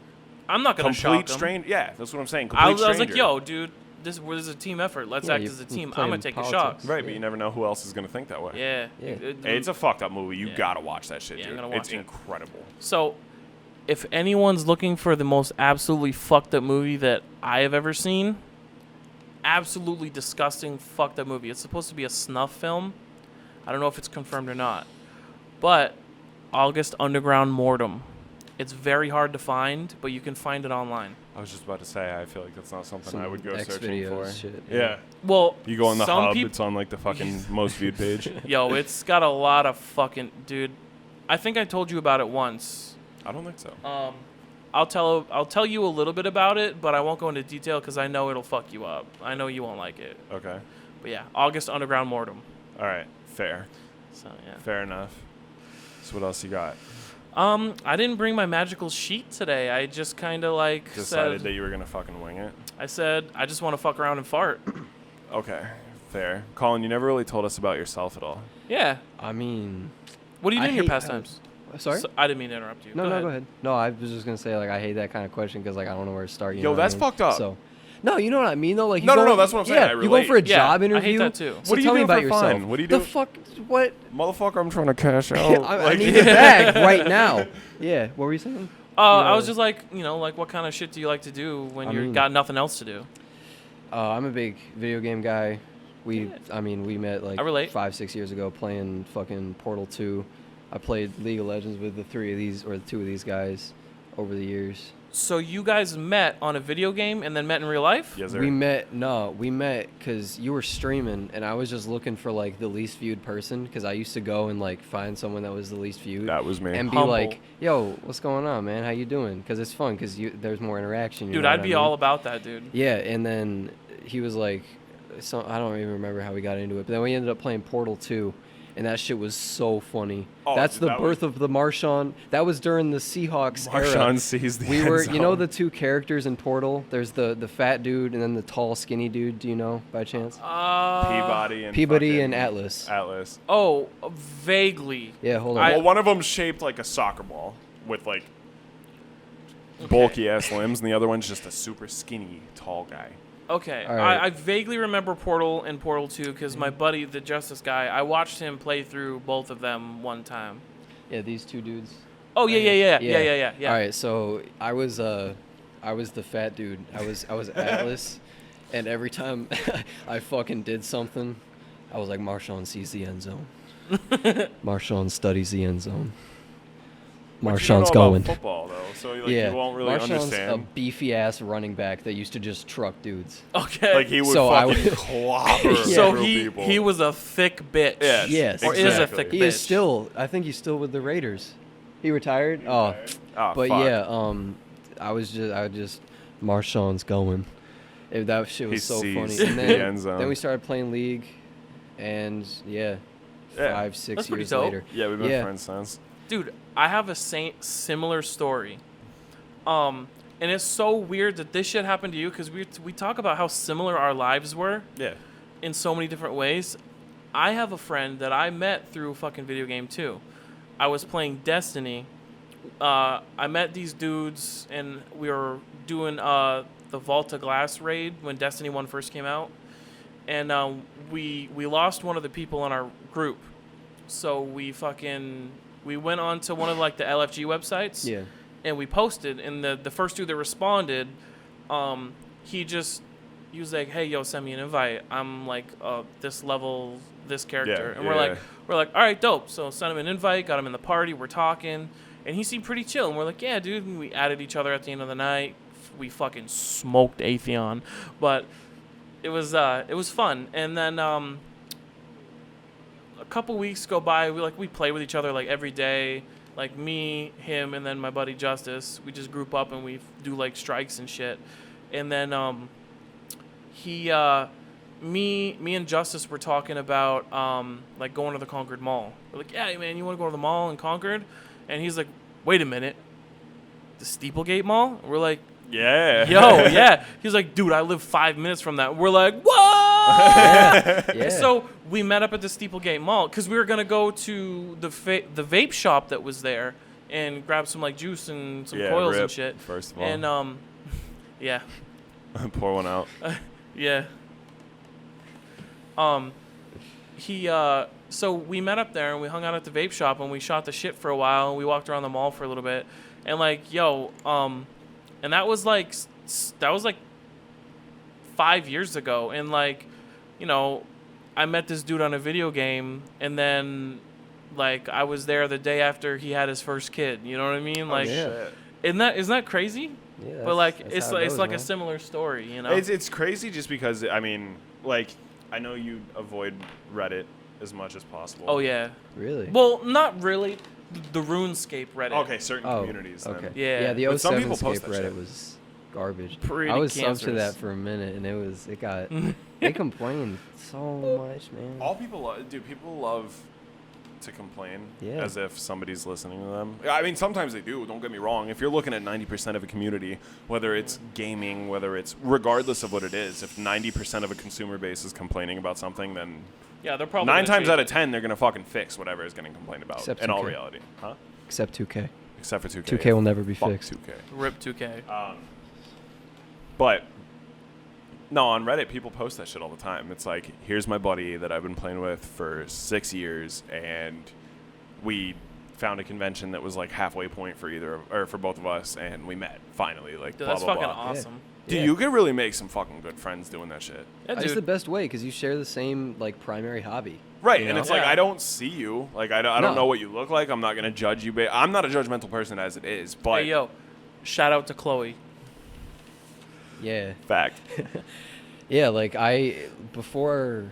I'm not gonna shock Complete him. stranger. Yeah, that's what I'm saying. I Complete was like, stranger. yo, dude, this is a team effort. Let's Yeah, act you- as a you team. I'm playing gonna take a politics. shot. Right, but you never know who else is going to think that way. Yeah. Yeah. It's a fucked up movie. You Yeah. got to watch that shit, Yeah, I'm dude. gonna watch It's it. incredible. So, if anyone's looking for the most absolutely fucked up movie that I have ever seen, absolutely disgusting fucked up movie. It's supposed to be a snuff film. I don't know if it's confirmed or not. But August Underground Mortem. It's very hard to find, but you can find it online. I was just about to say, I feel like that's not something Some I would go X searching videos for. shit, Yeah. Well, You go on the some hub, peop- it's on like the fucking most viewed page. Yo, it's got a lot of fucking dude. I think I told you about it once. I don't think so. I'll tell you a little bit about it, but I won't go into detail because I know it'll fuck you up. I know you won't like it. Okay. But yeah, August Underground Mortem. All right. Fair. So yeah. Fair enough. So what else you got? I didn't bring my magical sheet today. I just kind of like Decided said. that you were gonna fucking wing it. I said I just want to fuck around and fart. Okay, fair. Colin, you never really told us about yourself at all. Yeah. I mean, What do you do I in your hate pastimes? sorry. So, I didn't mean to interrupt you. No, go ahead. No, I was just gonna say like I hate that kind of question because like I don't know where to start. You Yo, know what I that's mean? fucked up. So, no, you know what I mean though. Like you No, go, that's what I'm saying. Yeah, I you go for a relate. Yeah, job I hate interview. that too. So What do you tell me do about for yourself. fun? What do you do? The fuck? What? Motherfucker, I'm trying to cash out. I need it back right now. Yeah. What were you saying? I was just like, like what kind of shit do you like to do when I you mean- got nothing else to do? I'm a big video game guy. We met like I relate. 5-6 years ago playing fucking Portal 2. I played League of Legends with the two of these guys over the years. So you guys met on a video game and then met in real life? Yes, sir. We met because you were streaming and I was just looking for like the least viewed person because I used to go and like find someone that was the least viewed. That was me. And be Humble. like, yo, what's going on, man? How you doing? Because it's fun because there's more interaction. You Dude, know I'd what be I mean? all about that, dude. Yeah, and then he was like, I don't even remember how we got into it, but then we ended up playing Portal 2, and that shit was so funny. Oh, That's dude, the that birth of the MARSHAWN. That was during the Seahawks era. MARSHAWN sees the We end were, zone. you know, the two characters in Portal. There's the fat dude and then the tall, skinny dude. Do you know by chance? Peabody and Peabody and fucking Atlas. Atlas. Oh, vaguely. Yeah, hold on. I- Well, one of them shaped like a soccer ball with like bulky ass limbs, and the other one's just a super skinny tall guy. Okay, All right. I vaguely remember Portal and Portal 2 because my buddy, the Justice guy, I watched him play through both of them one time. Yeah, these two dudes. Oh yeah. All right, so I was the fat dude. I was Atlas, and every time I fucking did something, I was like, MARSHAWN sees the end zone. MARSHAWN studies the end zone. But you don't MARSHAWN's know about going. football though, so like, Yeah, you won't really MARSHAWN's understand. a beefy ass running back that used to just truck dudes. Okay. Like he would So I fucking would- clobber Yeah. so through he people. he was a thick bitch. Yes, Yes. Or is a exactly. thick He bitch. is still. I think he's still with the Raiders. He retired. Oh, Oh, but fuck. yeah. I just MARSHAWN's going. That shit was He so funny. sees And the then, end zone. then we started playing League, and yeah, Yeah. 5-6 That's pretty years dope. later. Yeah, we've been Yeah. friends since. Dude, I have a similar story. And it's so weird that this shit happened to you because we talk about how similar our lives were Yeah. in so many different ways. I have a friend that I met through a fucking video game too. I was playing Destiny. I met these dudes and we were doing the Volta Glass raid when Destiny 1 first came out. And we lost one of the people in our group. So we went on to one of like the LFG websites. Yeah. And we posted, and the first dude that responded, he was like, "Hey, yo, send me an invite. I'm like this level, this character." Yeah, and yeah. we're like, "All right, dope." So sent him an invite, got him in the party, we're talking, and he seemed pretty chill. And we're like, "Yeah, dude." And we added each other at the end of the night. We fucking smoked Atheon, but it was fun. And then a couple weeks go by, we play with each other like every day. Like me, him, and then my buddy Justice. We just group up and we do like strikes and shit. And then me and Justice were talking about like going to the Concord Mall. We're like, yeah, man, you want to go to the mall in Concord? And he's like, wait a minute, the Steeplegate Mall? And we're like, Yeah. yo, yeah. He's like, dude, I live 5 minutes from that. We're like, what? Yeah. So we met up at the Steeplegate Mall because we were gonna go to the vape shop that was there and grab some like juice and some coils rip, and shit. First of all, And yeah, pour one out. yeah. So we met up there and we hung out at the vape shop and we shot the shit for a while and we walked around the mall for a little bit and like and that was like 5 years ago and like, you know, I met this dude on a video game and then like I was there the day after he had his first kid. You know what I mean? Like, yeah. isn't that crazy? Yeah, But like that's how it it's goes, like man. a similar story, you know. It's crazy just because I mean, like, I know you avoid Reddit as much as possible. Oh yeah. Really. Well, not really. The RuneScape Reddit. Okay, certain communities. Then. Okay. Yeah. Yeah, the But some 07 people post Scape that Reddit shit. was garbage. Pretty I was subbed to cancerous. that for a minute, and it got they complained so much, man. All people love, dude. People love to complain Yeah. as if somebody's listening to them. I mean, sometimes they do. Don't get me wrong. If you're looking at 90% of a community, whether it's gaming, whether it's regardless of what it is, if 90% of a consumer base is complaining about something, then Yeah, they're probably 9 gonna times change out it. of 10 they're gonna fucking fix whatever is getting complained about. Except in all 2K. reality, huh? Except 2K. Except for 2K. 2K will never be Fuck fixed. 2K. Rip 2K. But no, on Reddit, people post that shit all the time. It's like, here's my buddy that I've been playing with for 6 years, and we found a convention that was like halfway point for for both of us, and we met finally. Like, Dude, blah that's blah fucking blah. awesome. Dude, Yeah. you could really make some fucking good friends doing that shit. Yeah, It's the dude. best way because you share the same like primary hobby. Right, You and know? it's like, Yeah. I don't see you. Like, I don't No. know what you look like. I'm not going to judge you. I'm not a judgmental person as it is, but Hey, yo, shout out to Chloe. Yeah. fact. Yeah, like before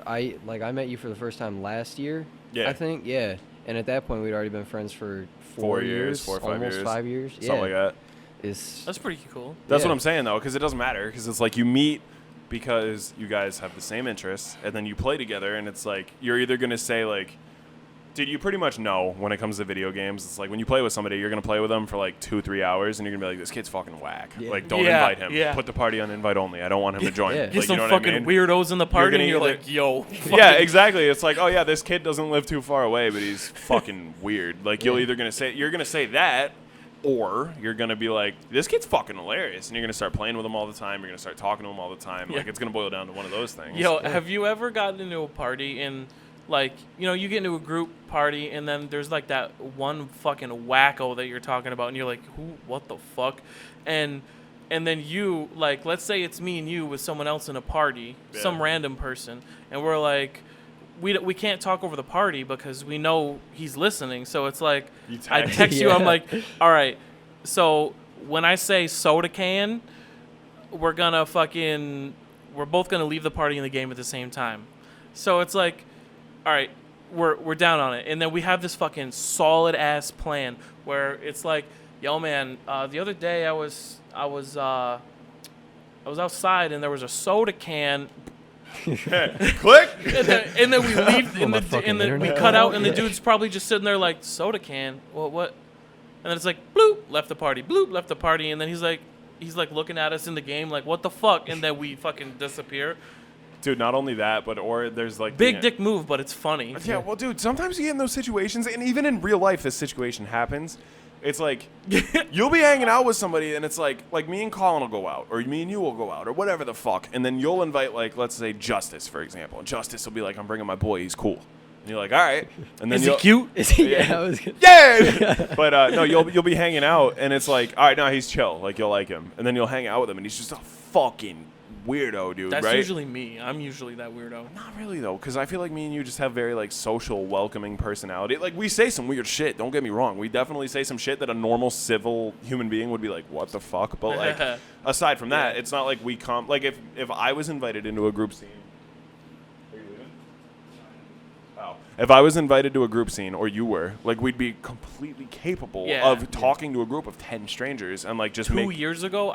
I met you for the first time last year. Yeah. I think, yeah. And at that point we'd already been friends for 4 years, 4 or 5 almost years. 5 years. Yeah. Something like that. That's pretty cool. That's Yeah. what I'm saying, though, because it doesn't matter. Because it's like you meet because you guys have the same interests, and then you play together, and it's like you're either going to say, like, dude, you pretty much know when it comes to video games. It's like when you play with somebody, you're going to play with them for like 2-3 hours, and you're going to be like, this kid's fucking whack. Yeah. Like, don't Yeah, invite him. yeah. Put the party on invite only. I don't want him to join. Yeah. Like, Get you some know what fucking I mean? weirdos in the party, gonna and you're either- like, yo. Yeah, exactly. It's like, oh yeah, this kid doesn't live too far away, but he's fucking weird. Like you're gonna say that, or you're gonna be like, this kid's fucking hilarious, and you're gonna start playing with him all the time. You're gonna start talking to him all the time. Yeah. Like it's gonna boil down to one of those things. Yo, have you ever gotten into a party and, like, you know, you get into a group party and then there's like that one fucking wacko that you're talking about, and you're like, who? What the fuck? And then you, like, let's say it's me and you with someone else in a party, Yeah. some random person, and we're like, we can't talk over the party because we know he's listening. So it's like, You I text. text you, I'm Yeah. like, all right, so when I say soda can, we're both gonna leave the party and the game at the same time. So it's like, all right, we're down on it, and then we have this fucking solid ass plan where it's like, yo man, the other day I was outside and there was a soda can. Click. And then we leave, On my fucking we internet. cut out, and the dude's probably just sitting there like, soda can. Well, what? And then it's like, bloop, left the party. Bloop, left the party. And then he's like looking at us in the game, like, what the fuck? And then we fucking disappear. Dude, not only that, but or there's like Big dick move, but it's funny. Yeah, well, dude, sometimes you get in those situations, and even in real life, this situation happens. It's like you'll be hanging out with somebody, and it's like me and Colin will go out, or me and you will go out, or whatever the fuck, and then you'll invite, like, let's say Justice, for example, and Justice will be like, I'm bringing my boy, he's cool, and you're like, all right, and then Is he cute? Is he? Yeah, I was gonna, Yeah, but no, you'll be hanging out, and it's like, all right, no, he's chill, like you'll like him, and then you'll hang out with him, and he's just a fucking weirdo, dude. That's right? usually me. I'm usually that weirdo. Not really though, because I feel like me and you just have very like social, welcoming personality. Like we say some weird shit. Don't get me wrong. We definitely say some shit that a normal civil human being would be like, "What the fuck?" But like, aside from that, it's not like we come. Like if I was invited into a group scene, are you leaving? Oh. If I was invited to a group scene, or you were, like, we'd be completely capable Yeah. of talking to a group of 10 strangers and like just 2 make years ago,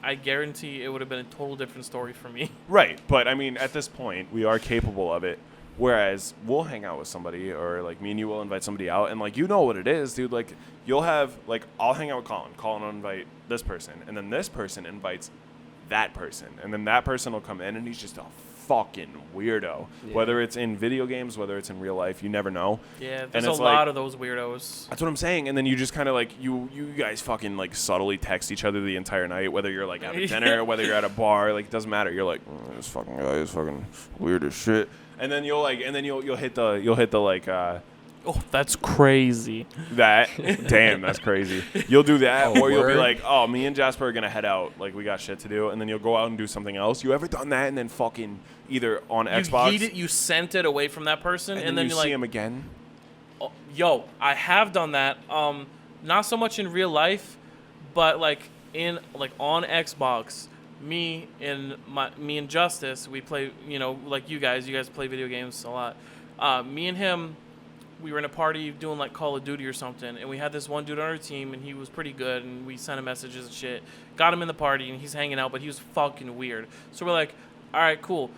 I guarantee it would have been a total different story for me. Right, but I mean, at this point, we are capable of it. Whereas we'll hang out with somebody, or like me and you will invite somebody out, and like you know what it is, dude. Like you'll have like I'll hang out with Colin. Colin will invite this person, and then this person invites that person, and then that person will come in, and he's just a fucking weirdo. Yeah. Whether it's in video games, whether it's in real life, you never know. Yeah, And there's a it's lot like- of those weirdos. That's what I'm saying. And then you just kind of like you guys fucking like subtly text each other the entire night, whether you're like out at dinner or whether you're at a bar. Like it doesn't matter. You're like, this fucking guy is fucking weird as shit. And then you'll hit the like Oh, that's crazy. that. Damn, that's crazy. You'll do that, Oh, or you'll be word? like, oh, me and Jasper are gonna head out. Like we got shit to do, and then you'll go out and do something else. You ever done that and then fucking either on Xbox You sent it away from that person, and then you you're see like, him again? oh, yo, I have done that. Not so much in real life, but like on Xbox. Me and Justice, we play. You know, like you guys play video games a lot. Me and him, we were in a party doing like Call of Duty or something, and we had this one dude on our team, and he was pretty good, and we sent him messages and shit. Got him in the party, and he's hanging out, but he was fucking weird. So we're like, all right, cool.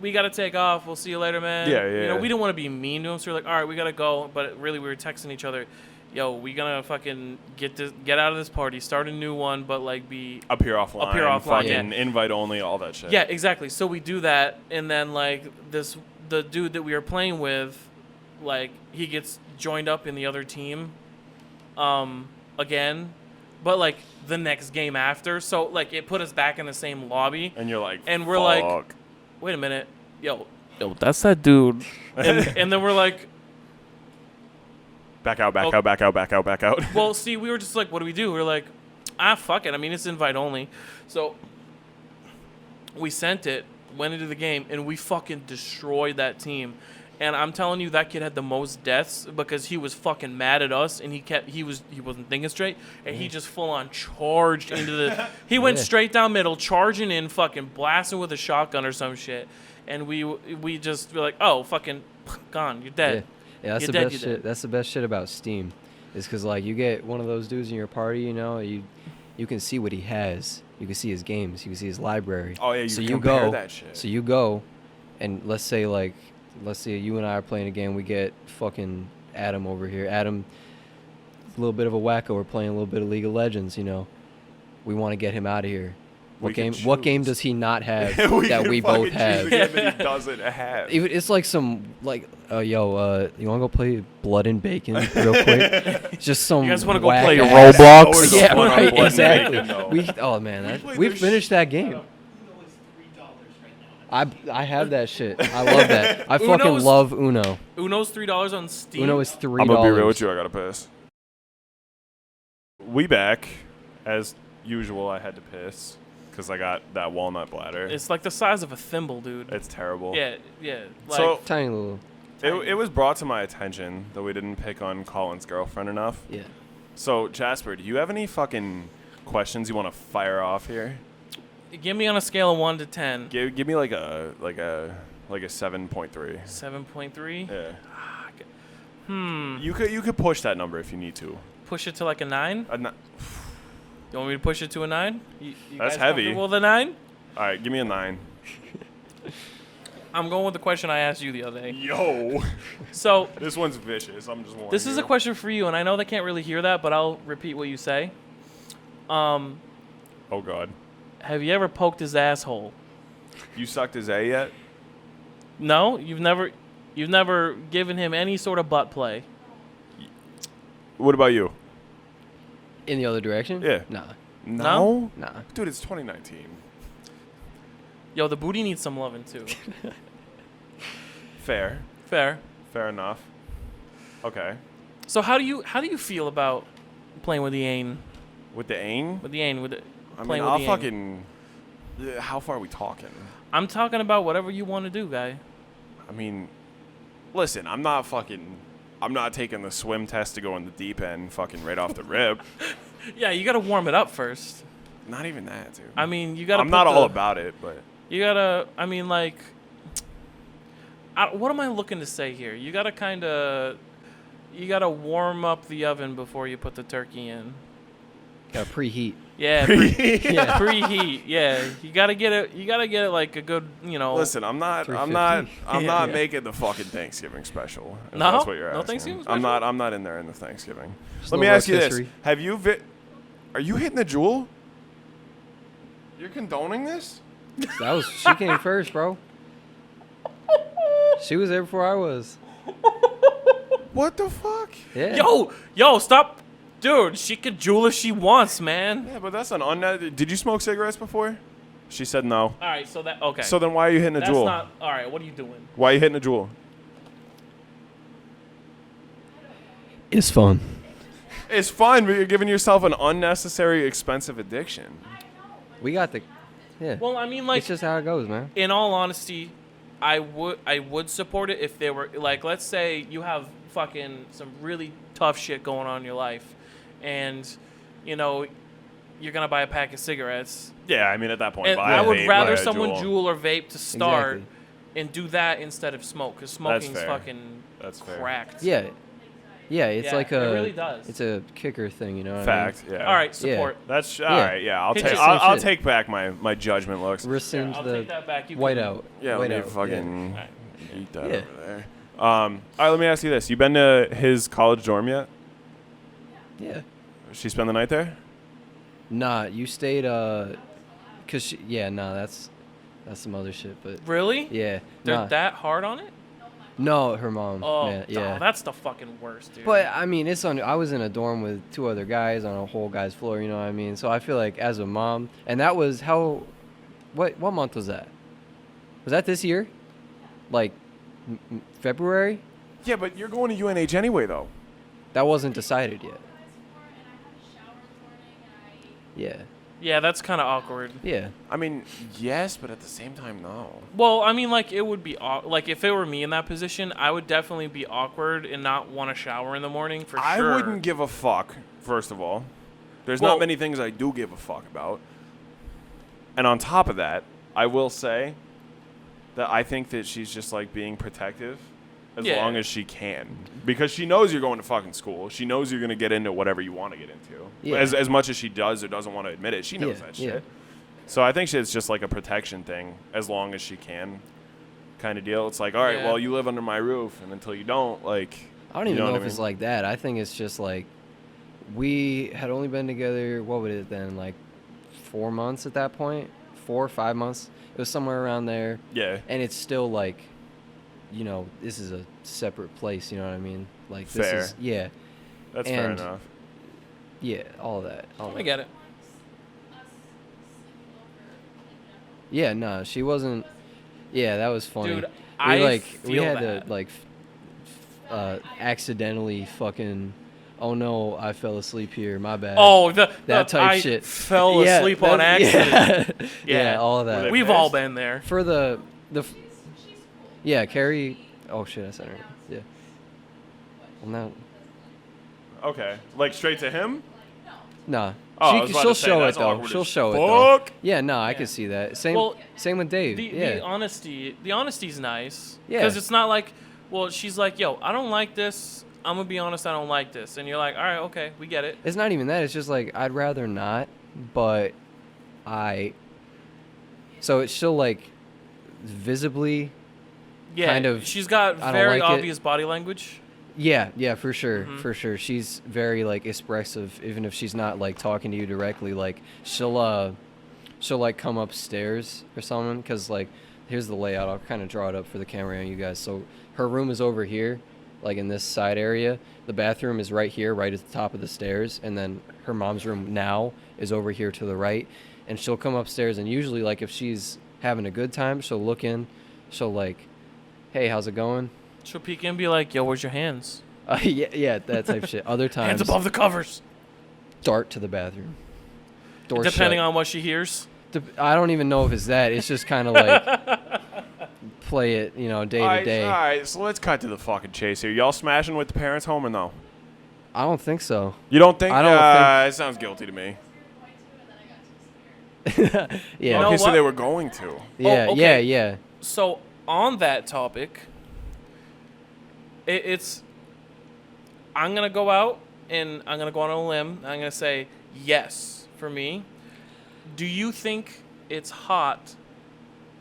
we got to take off. We'll see you later, man. Yeah, You know, yeah. we didn't want to be mean to him, so we're like, all right, we got to go. But really, we were texting each other, yo, we gonna fucking get out of this party, start a new one, but like be Up here offline. Fucking invite only, all that shit. Yeah, exactly. So we do that, and then like the dude that we were playing with, like he gets joined up in the other team, again, but like the next game after. So like it put us back in the same lobby, And you're like, and we're fuck. like, wait a minute, yo, that's that dude, and then we're like, back out. well, see, we were just like, what do? We were like, fuck it. I mean, it's invite only. So we sent it, went into the game, and we fucking destroyed that team. And I'm telling you, that kid had the most deaths because he was fucking mad at us, and he wasn't thinking straight, and he just full on charged into the. He went straight down middle, charging in, fucking blasting with a shotgun or some shit, and we just were like, oh, fucking gone, you're dead. Yeah, that's the best shit. That's the best shit about Steam, is because like you get one of those dudes in your party, you know, you can see what he has. You can see his games. You can see his library. Oh yeah, so you compare that shit. So you go, and let's say you and I are playing a game. We get fucking Adam over here. Adam, a little bit of a wacko. We're playing a little bit of League of Legends. You know, we want to get him out of here. What game does he not have that we both have? That he doesn't have. It's like some you want to go play Blood and Bacon real quick? Just some. You guys want to go play Roblox? Roblox? Yeah, right. Blood and Exactly. Bacon, We finished that game. I have that shit. I love that. I fucking love Uno. Uno's $3 on Steam. Uno is $3. I'm gonna be real with you. I gotta piss. We back as usual. I had to piss because I got that walnut bladder. It's like the size of a thimble, dude. It's terrible. Yeah. Like, So Tiny little. it was brought to my attention that we didn't pick on Colin's girlfriend enough. Yeah. So Jasper, do you have any fucking questions you want to fire off here? give me on a scale of 1 to 10. Give me like a 7.3. 7.3. Yeah. You could push that number if you need to. Push it to like a 9. You want me to push it to a 9? You That's guys heavy. comfortable with a 9? All right, give me a 9. I'm going with the question I asked you the other day. Yo. So This one's vicious. I'm just warning this is you. a question for you, and I know they can't really hear that, but I'll repeat what you say. Oh God. Have you ever poked his asshole? You sucked his A yet? No, you've never given him any sort of butt play. What about you? In the other direction? Yeah. Nah. No? Nah. Dude, it's 2019. Yo, the booty needs some loving too. Fair enough. Okay. So how do you feel about playing with the ain? With the aim? With the ain, with the I playing mean, with I'll the ain. fucking. How far are we talking? I'm talking about whatever you want to do, guy. I mean, listen, I'm not taking the swim test to go in the deep end fucking right off the rip. Yeah, you gotta warm it up first. Not even that, dude. I mean, you gotta. I'm not all about it, but. You gotta. I mean, like. What am I looking to say here? You gotta warm up the oven before you put the turkey in. Gotta preheat. Yeah, preheat. Yeah, you gotta get it. You gotta get it like a good, Listen, I'm not making the fucking Thanksgiving special. If No? that's what you're No asking. Thanksgiving I'm special? not in there in the Thanksgiving. Just Let me a little ask you this: rotisserie. have you are you hitting the jewel? You're condoning this? She came first, bro. She was there before I was. What the fuck? Yeah. Yo, stop, dude. She could jewel if she wants, man. Yeah, but that's an Did you smoke cigarettes before? She said no. All right, so that okay. So then why are you hitting a that's jewel? not all right. What are you doing? Why are you hitting a jewel? It's fun. It's fun, but you're giving yourself an unnecessary, expensive addiction. We got the. Yeah. Well, I mean, like, it's just how it goes, man. in all honesty, I would support it if they were like, let's say you have fucking some really tough shit going on in your life, and you're gonna buy a pack of cigarettes. Yeah, I mean at that point, And buy I a would vape, rather buy a someone Juul. jewel or vape to start, Exactly. and do that instead of smoke, because smoking's fair. fucking That's fair. cracked. Yeah. Yeah, it's Yeah, like it a really does. it's a kicker thing, you know what Fact. I mean? Yeah. All right, support. That's all Yeah. right. Yeah, I'll Hit take. you. I'll Shit. take back my judgment looks. Rescind I'll the take that back. You can- whiteout. Yeah, let me Whiteout, fucking Alright. eat that Yeah. over there. All right, let me ask you this: you been to his college dorm yet? Yeah. She spend the night there? Nah, you stayed cause that's some other shit, but Really? yeah. They're Nah. that hard on it? No, her mom. Oh, yeah. that's the fucking worst, dude. But I mean, I was in a dorm with 2 other guys on a whole guy's floor, you know what I mean? So I feel like as a mom, and that was what month was that? Was that this year? Like February? Yeah, but you're going to UNH anyway, though. That wasn't decided yet. Yeah. yeah, that's kind of awkward. Yeah. I mean, yes, but at the same time, no. Well, I mean, like, it would be like if it were me in that position, I would definitely be awkward and not want to shower in the morning for I sure. wouldn't give a fuck. First of all, there's Well- not many things I do give a fuck about. And on top of that, I will say that I think that she's just like being protective as Yeah. long as she can, because she knows you're going to fucking school. She knows you're going to get into whatever you want to get into. Yeah. As much as she does or doesn't want to admit it, she knows Yeah, that yeah. shit. So I think it's just like a protection thing, as long as she can, kind of deal. It's like, all right, Yeah. well, you live under my roof, and until you don't, like, I don't you even know what if I it's mean? like that. I think it's just like we had only been together, what would it then, like 4 months at that point? 4 or 5 months? It was somewhere around there. Yeah. And it's still like, you know, this is a separate place, you know what I mean? Like this Fair. is yeah. That's fair And- enough. Yeah, all of that. All I that. get it. Yeah, no, she wasn't. Yeah, that was funny. Dude, we I we feel had that. to like accidentally fucking. Oh no, I fell asleep here. My bad. Oh, that type I shit. fell Yeah, asleep on that's- accident. Yeah, Yeah. all of that. Were they We've all pissed? been there. For yeah, Carrie. Oh shit, I said her. Yeah. Well, no, Okay. Like straight to him? nah. Oh, I was about She'll to say, show it that's though. awkward She'll as show it though. fuck. Yeah, no, I Yeah. could see that. Same. Well, Same with Dave. The yeah. honesty's nice. Yeah. Because it's not like, well, she's like, yo, I don't like this. I'm gonna be honest, I don't like this. And you're like, all right, okay, we get it. It's not even that. It's just like I'd rather not, but so it's still like visibly. Yeah, Kind of, she's got I don't very like it. obvious body language. Yeah, for sure, Mhm. for sure. She's very like expressive, even if she's not like talking to you directly. Like she'll like come upstairs or something. Cause like here's the layout. I'll kind of draw it up for the camera on you guys. So her room is over here, like in this side area. The bathroom is right here, right at the top of the stairs, and then her mom's room now is over here to the right. And she'll come upstairs, and usually like if she's having a good time, she'll look in, she'll like, hey, how's it going? She'll peek in and be like, yo, where's your hands? Yeah, that type of shit. Other times, Hands above the covers. dart to the bathroom. Door Depending shut. on what she hears. I don't even know if it's that. It's just kind of like play it, you know, day to day. All right, so let's cut to the fucking chase here. Y'all smashing with the parents' home or no? I don't think so. You don't think? I don't It sounds guilty to me. Yeah, know Okay, so what? they were going to. yeah, okay. yeah. So on that topic, it's I'm gonna go out and I'm gonna go on a limb. I'm gonna say yes for me. Do you think it's hot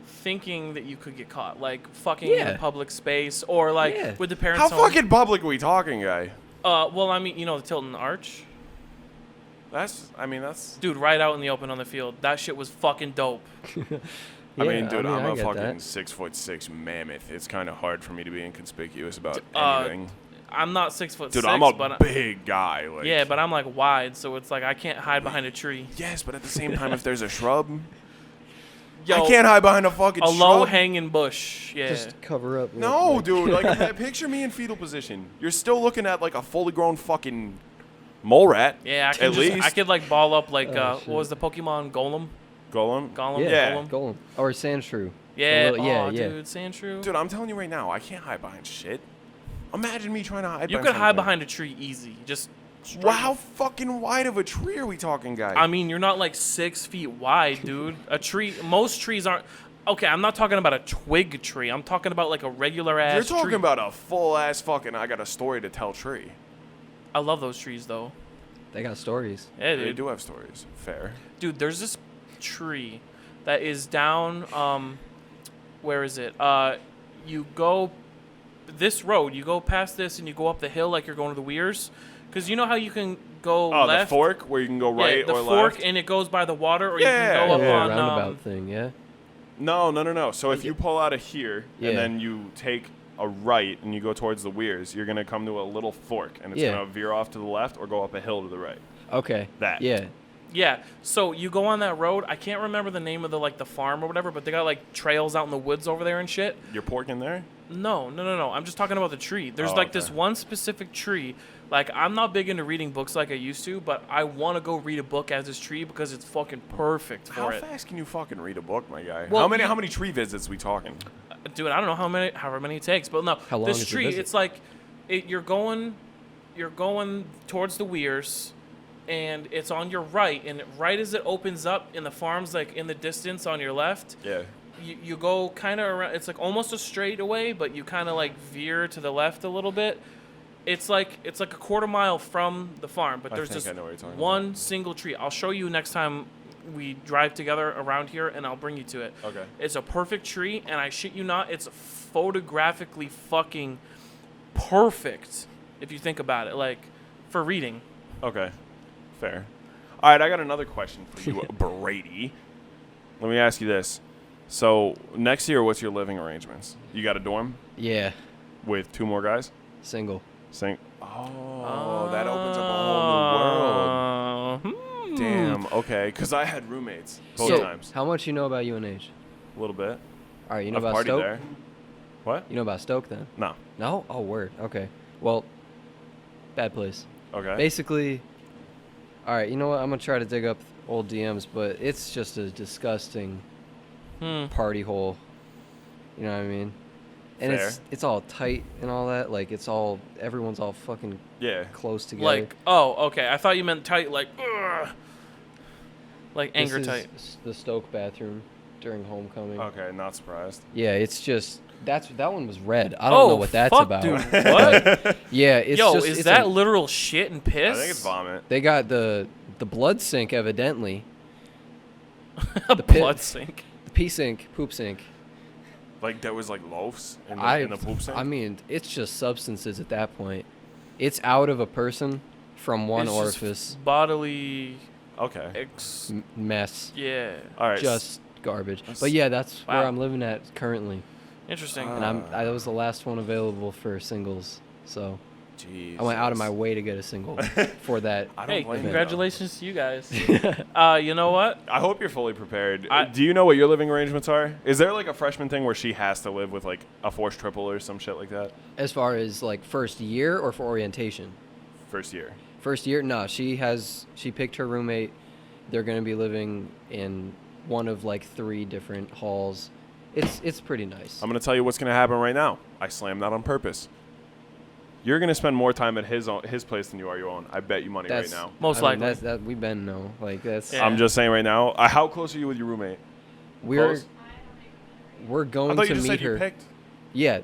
thinking that you could get caught, like fucking in Yeah. a public space or like Yeah. with the parents? How home? fucking public are we talking, guy? Well, I mean, you know the Tilton Arch, That's. dude, right out in the open on the field. That shit was fucking dope. I Yeah, mean, dude, I'm I a get fucking that. 6'6" mammoth. It's kind of hard for me to be inconspicuous about Uh, anything. I'm not 6'6", Dude, I'm a but big guy. Like, yeah, but I'm like wide, so it's like I can't hide behind a tree. yes, but at the same time, if there's a shrub, Yo, I can't hide behind a fucking a shrub. low hanging bush. Yeah. Just cover up. No, like- dude. Like, picture me in fetal position. You're still looking at like a fully grown fucking mole rat. Yeah, I at could just, least. I could like ball up like Oh, what shit. was the Pokemon Golem? Golem. Golem. Yeah, Golem. Golem or Sandshrew. Yeah. Yeah, dude, Sandshrew. Dude, I'm telling you right now, I can't hide behind shit. Imagine me trying to hide. You behind could hide something. behind a tree easy. Just. straight Wow, how fucking wide of a tree are we talking, guy? I mean, you're not like 6 feet wide, dude. A tree. Most trees aren't. Okay, I'm not talking about a twig tree. I'm talking about like a regular ass. You're talking tree. about a full ass fucking. I got a story to tell tree. I love those trees though. They got stories. Yeah, They dude. do have stories. Fair. Dude, there's this tree that is down. Where is it? You go this road. You go past this and you go up the hill like you're going to the Weirs. Because you know how you can go left. The fork where you can go right the or fork left. and it goes by the water, or Yeah. you can go Yeah, up on roundabout thing. Yeah. No. So if you pull out of here Yeah. and then you take a right and you go towards the Weirs, you're gonna come to a little fork and it's Yeah. gonna veer off to the left or go up a hill to the right. Okay. That. Yeah. Yeah, so you go on that road. I can't remember the name of the farm or whatever, but they got like trails out in the woods over there and shit. Your pork in there? No. I'm just talking about the tree. There's this okay. one specific tree. Like, I'm not big into reading books like I used to, but I want to go read a book as this tree because it's fucking perfect for How it. fast can you fucking read a book, my guy? Well, how many tree visits we talking? Dude, I don't know however many it takes, but no. How long this is your tree, visit? it's like you're going towards the Weirs, and it's on your right, and right as it opens up in the farms, like in the distance on your left, Yeah. you go kind of around. It's like almost a straightaway, but you kind of like veer to the left a little bit. It's like a quarter mile from the farm, but there's think just I know what you're talking one single tree. I'll show you next time we drive together around here, and I'll bring you to it. Okay. It's a perfect tree, and I shit you not, it's photographically fucking perfect if you think about it, like for reading. Okay. Fair. All right, I got another question for you, Brady. Let me ask you this. So next year, what's your living arrangements? You got a dorm Yeah. with 2 more guys? Single. Oh, that opens up a whole new world. Damn. Okay, because I had roommates both So, times. how much you know about UNH? A little bit. All right, you know I've about partied Stoke? there. What? You know about Stoke then? No. No? Oh, word. Okay. Well, bad place. Okay. Basically, all right, you know what? I'm going to try to dig up old DMs, but it's just a disgusting party hole. You know what I mean? And Fair. it's all tight and all that. Like, everyone's all fucking Yeah. close together. Like, oh, okay. I thought you meant tight, like, ugh. Like This anger is tight. the Stoke bathroom during homecoming. Okay, not surprised. Yeah, it's just that one was red. I don't know what that's fuck, about. dude. But, yeah, it's Yo, just is it's that literal shit and piss? I think it's vomit. they got the blood sink evidently. a the pit. blood sink. The pee sink, poop sink. Like there was like loafs in the poop sink. I mean, it's just substances at that point. It's out of a person from one It's just orifice. bodily okay. Mess. Yeah. All right. Just garbage. That's- But yeah, that's Wow. where I'm living at currently. Interesting. And I was the last one available for singles. So Jeez. I went out of my way to get a single for that. I don't Hey, blame you, though. congratulations to you guys. You know what? I hope you're fully prepared. I- Do you know what your living arrangements are? Is there like a freshman thing where she has to live with like a forced triple or some shit like that? As far as like first year or for orientation? First year. First year? No, she picked her roommate. They're going to be living in one of like 3 different halls. It's pretty nice. I'm gonna tell you what's gonna happen right now. I slammed that on purpose. You're gonna spend more time at his place than you are your own. I bet you money right now. Most I mean, likely. that we've been no. Like that's Yeah. I'm just saying right now. How close are you with your roommate? we're Close? we're I going thought to you just meet said you her. picked. Yeah,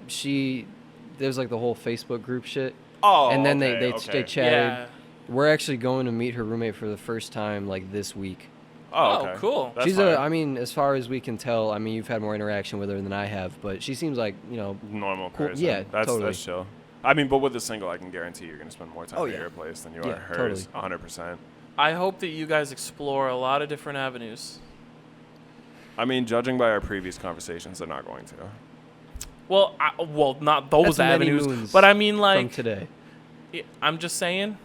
there's like the whole Facebook group shit. Oh. And then okay, they okay. chatted. Yeah. We're actually going to meet her roommate for the first time like this week. Oh, okay. cool. That's She's fine. I mean, as far as we can tell, I mean, you've had more interaction with her than I have, but she seems like, normal Cool. person. Yeah, that's totally. chill. I mean, but with a single, I can guarantee you're gonna spend more time Oh, at yeah. your place than you Yeah, are at hers. totally. 100%. I hope that you guys explore a lot of different avenues. I mean, judging by our previous conversations, they're not going to. Well, not those That's many avenues, moons but I mean, from like, today. I'm just saying,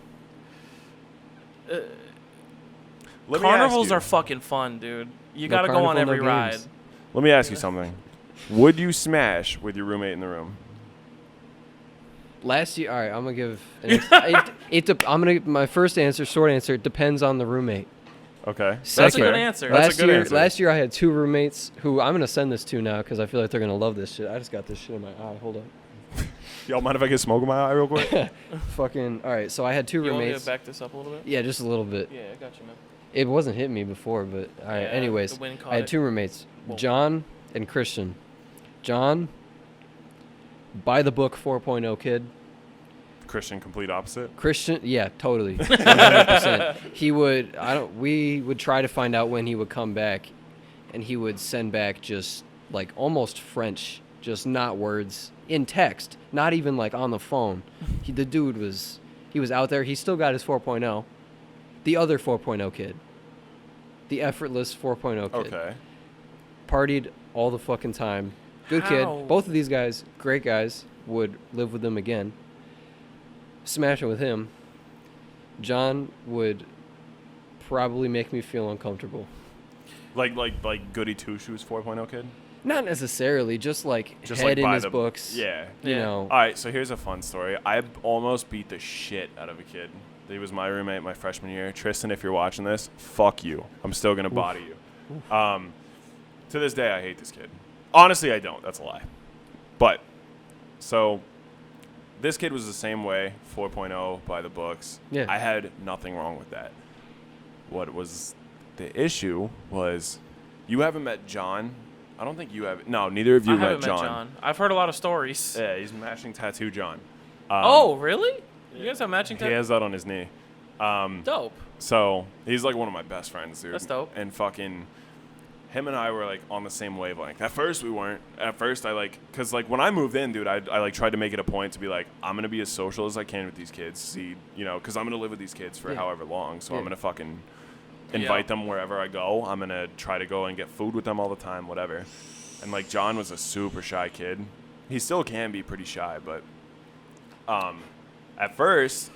Let me carnivals ask you- are fucking fun, dude. You No gotta go on carnival, no every ride. games. Let me ask you something. Would you smash with your roommate in the room? Last year, all right, I'm gonna give. My first answer, short answer, it depends on the roommate. Okay. That's a good fair. answer. That's a good answer. Last year I had 2 roommates who I'm gonna send this to now because I feel like they're gonna love this shit. I just got this shit in my eye. Hold up. Y'all mind if I get smoke in my eye real quick? Fucking. All right, so I had 2 You want me roommates. to back this up a little bit? Yeah, just a little bit. Yeah, I got you, man. It wasn't hitting me before, but all right. Yeah, Anyways, the wind caught I had it. 2 roommates, Whoa. John and Christian. John, by the book 4.0 kid. Christian, complete opposite. Christian, yeah, totally, 100%. We would try to find out when he would come back, and he would send back just like almost French, just not words in text, not even like on the phone. The dude was out there. He still got his 4.0. The other 4.0 kid, the effortless 4.0 kid, Okay. partied all the fucking time. Good How? kid. Both of these guys, great guys. Would live with them again. Smashing with him. John would probably make me feel uncomfortable. Like Goody Two Shoes 4.0 kid. Not necessarily, just like Just head like in by his the books. Yeah. You Yeah. know. All right, so here's a fun story. I almost beat the shit out of a kid. He was my roommate my freshman year. Tristan, if you're watching this, fuck you. I'm still gonna body you. To this day, I hate this kid. Honestly, I don't. That's a lie. But so this kid was the same way, 4.0 by the books. Yeah. I had nothing wrong with that. What was the issue was you haven't met John. I don't think you have. No, neither of you I haven't met John. John. I've heard a lot of stories. Yeah, he's matching tattoo John. Oh, really? You guys have matching He tattoos? has that on his knee. Dope. So he's like one of my best friends, dude. That's dope. And fucking him and I were like on the same wavelength. At first we weren't. At first I like, cause like when I moved in, dude, I like tried to make it a point to be like, I'm gonna be as social as I can with these kids. See, you know, cause I'm gonna live with these kids for Yeah. however long. So I'm Yeah. gonna fucking invite them wherever I go. I'm gonna try to go and get food with them all the time, whatever. And like John was a super shy kid. He still can be pretty shy, but at first,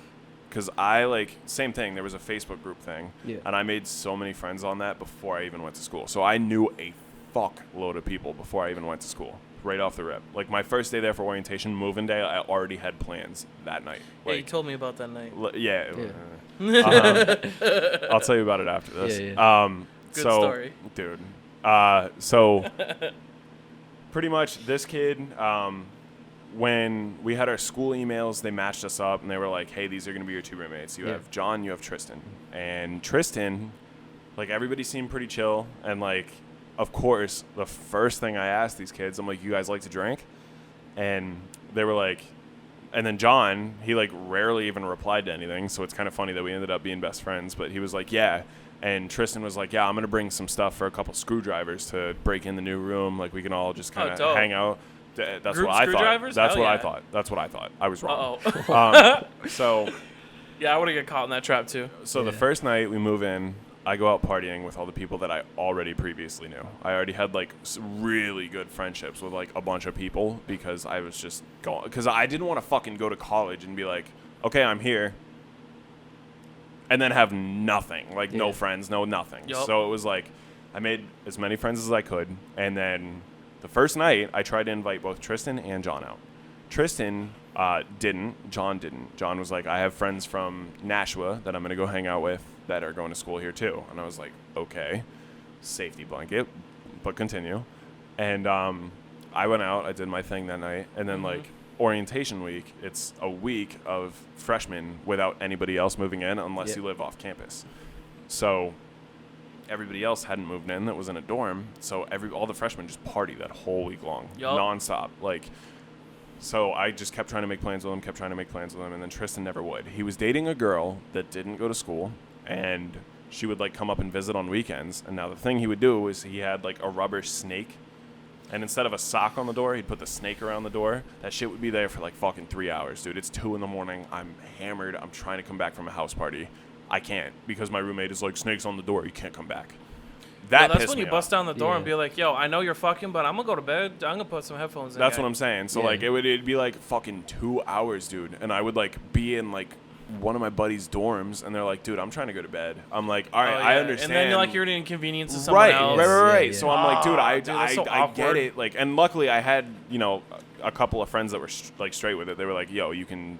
because I like same thing. There was a Facebook group thing, Yeah. and I made so many friends on that before I even went to school. So I knew a fuck load of people before I even went to school, right off the rip. Like my first day there for orientation, moving day, I already had plans that night. Yeah, you Like, told me about that night. yeah. Yeah. I'll tell you about it after this. Yeah, Good so, story. dude. So pretty much this kid, when we had our school emails, they matched us up and they were like, hey, these are going to be your two roommates. You Yeah. have John, you have Tristan. And Tristan, like everybody seemed pretty chill. And like, of course, the first thing I asked these kids, I'm like, you guys like to drink? And they were like, and then John, he like rarely even replied to anything. So it's kind of funny that we ended up being best friends. But he was like, yeah. And Tristan was like, yeah, I'm going to bring some stuff for a couple screwdrivers to break in the new room. Like we can all just kind of dope. hang out. That's Group what I thought. screwdrivers? That's Hell what I yeah. thought. That's what I thought. I was wrong. Uh-oh. So Yeah, I would have get caught in that trap too. the Yeah. first night we move in, I go out partying with all the people that I already previously knew. I already had like really good friendships with like a bunch of people because I was just going, because I didn't want to fucking go to college and be like, okay, I'm here, and then have nothing, like no Yeah. friends, no nothing. Yup. So it was like I made as many friends as I could, and then the first night I tried to invite both Tristan and John out. Tristan didn't. John didn't. John was like, I have friends from Nashua that I'm going to go hang out with that are going to school here too. And I was like, okay, safety blanket, but continue. And I went out. I did my thing that night. And then like orientation week, it's a week of freshmen without anybody else moving in unless Yep. you live off campus. So everybody else hadn't moved in that was in a dorm. So all the freshmen just party that whole week long, Yup. nonstop. Like, so I just kept trying to make plans with him, and then Tristan never would. He was dating a girl that didn't go to school, and she would like come up and visit on weekends. And now the thing he would do is he had like a rubber snake, and instead of a sock on the door, he'd put the snake around the door. That shit would be there for like fucking 3 hours, dude. It's 2 a.m. I'm hammered. I'm trying to come back from a house party. I can't because my roommate is like, snake's on the door. You can't come back. That That's pissed when me you bust off. down the door and Yeah. be like, yo, I know you're fucking, but I'm going to go to bed. I'm going to put some headphones in. That's guy." what I'm saying. So Yeah. like it'd be like fucking 2 hours, dude. And I would like be in like one of my buddies' dorms, and they're like, dude, I'm trying to go to bed. I'm like, all right, Oh, I yeah. understand. And then you're like, you're an inconvenience to someone right, else. right. Yeah, So yeah. I'm like, dude, Dude, that's so I get awkward. it. Like, and luckily I had, you know, a couple of friends that were like straight with it. They were like, yo, you can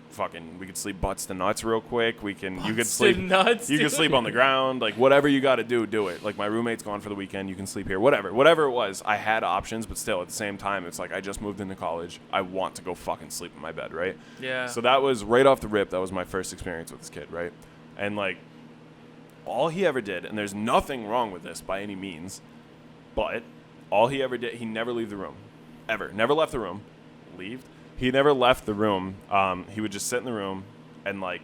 we could sleep butts to nuts real quick. You could Butts sleep to nuts, You could dude. sleep on the ground. Like whatever you got to do it. Like my roommate's gone for the weekend. You can sleep here. Whatever it was. I had options, but still at the same time, it's like I just moved into college. I want to go fucking sleep in my bed, right? Yeah. So that was right off the rip. That was my first experience with this kid, right? And like all he ever did, and there's nothing wrong with this by any means, but all he ever did, he never leave the room, ever. Never left the room. he never left the room. He would just sit in the room and like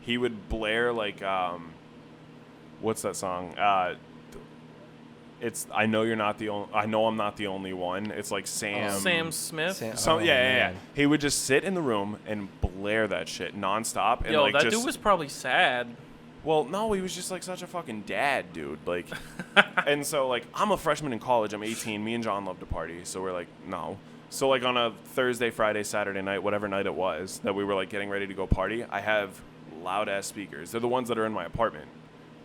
he would blare like what's that song? It's I know you're not the only. I know I'm not the only one. It's like Sam Smith. Yeah. He would just sit in the room and blare that shit nonstop. And Yo, like that just, dude was probably sad. Well, no, he was just like such a fucking dad, dude. Like, and so like I'm a freshman in college. I'm 18. Me and John love to party, so we're like, no. So like on a Thursday, Friday, Saturday night, whatever night it was that we were like getting ready to go party, I have loud ass speakers. They're the ones that are in my apartment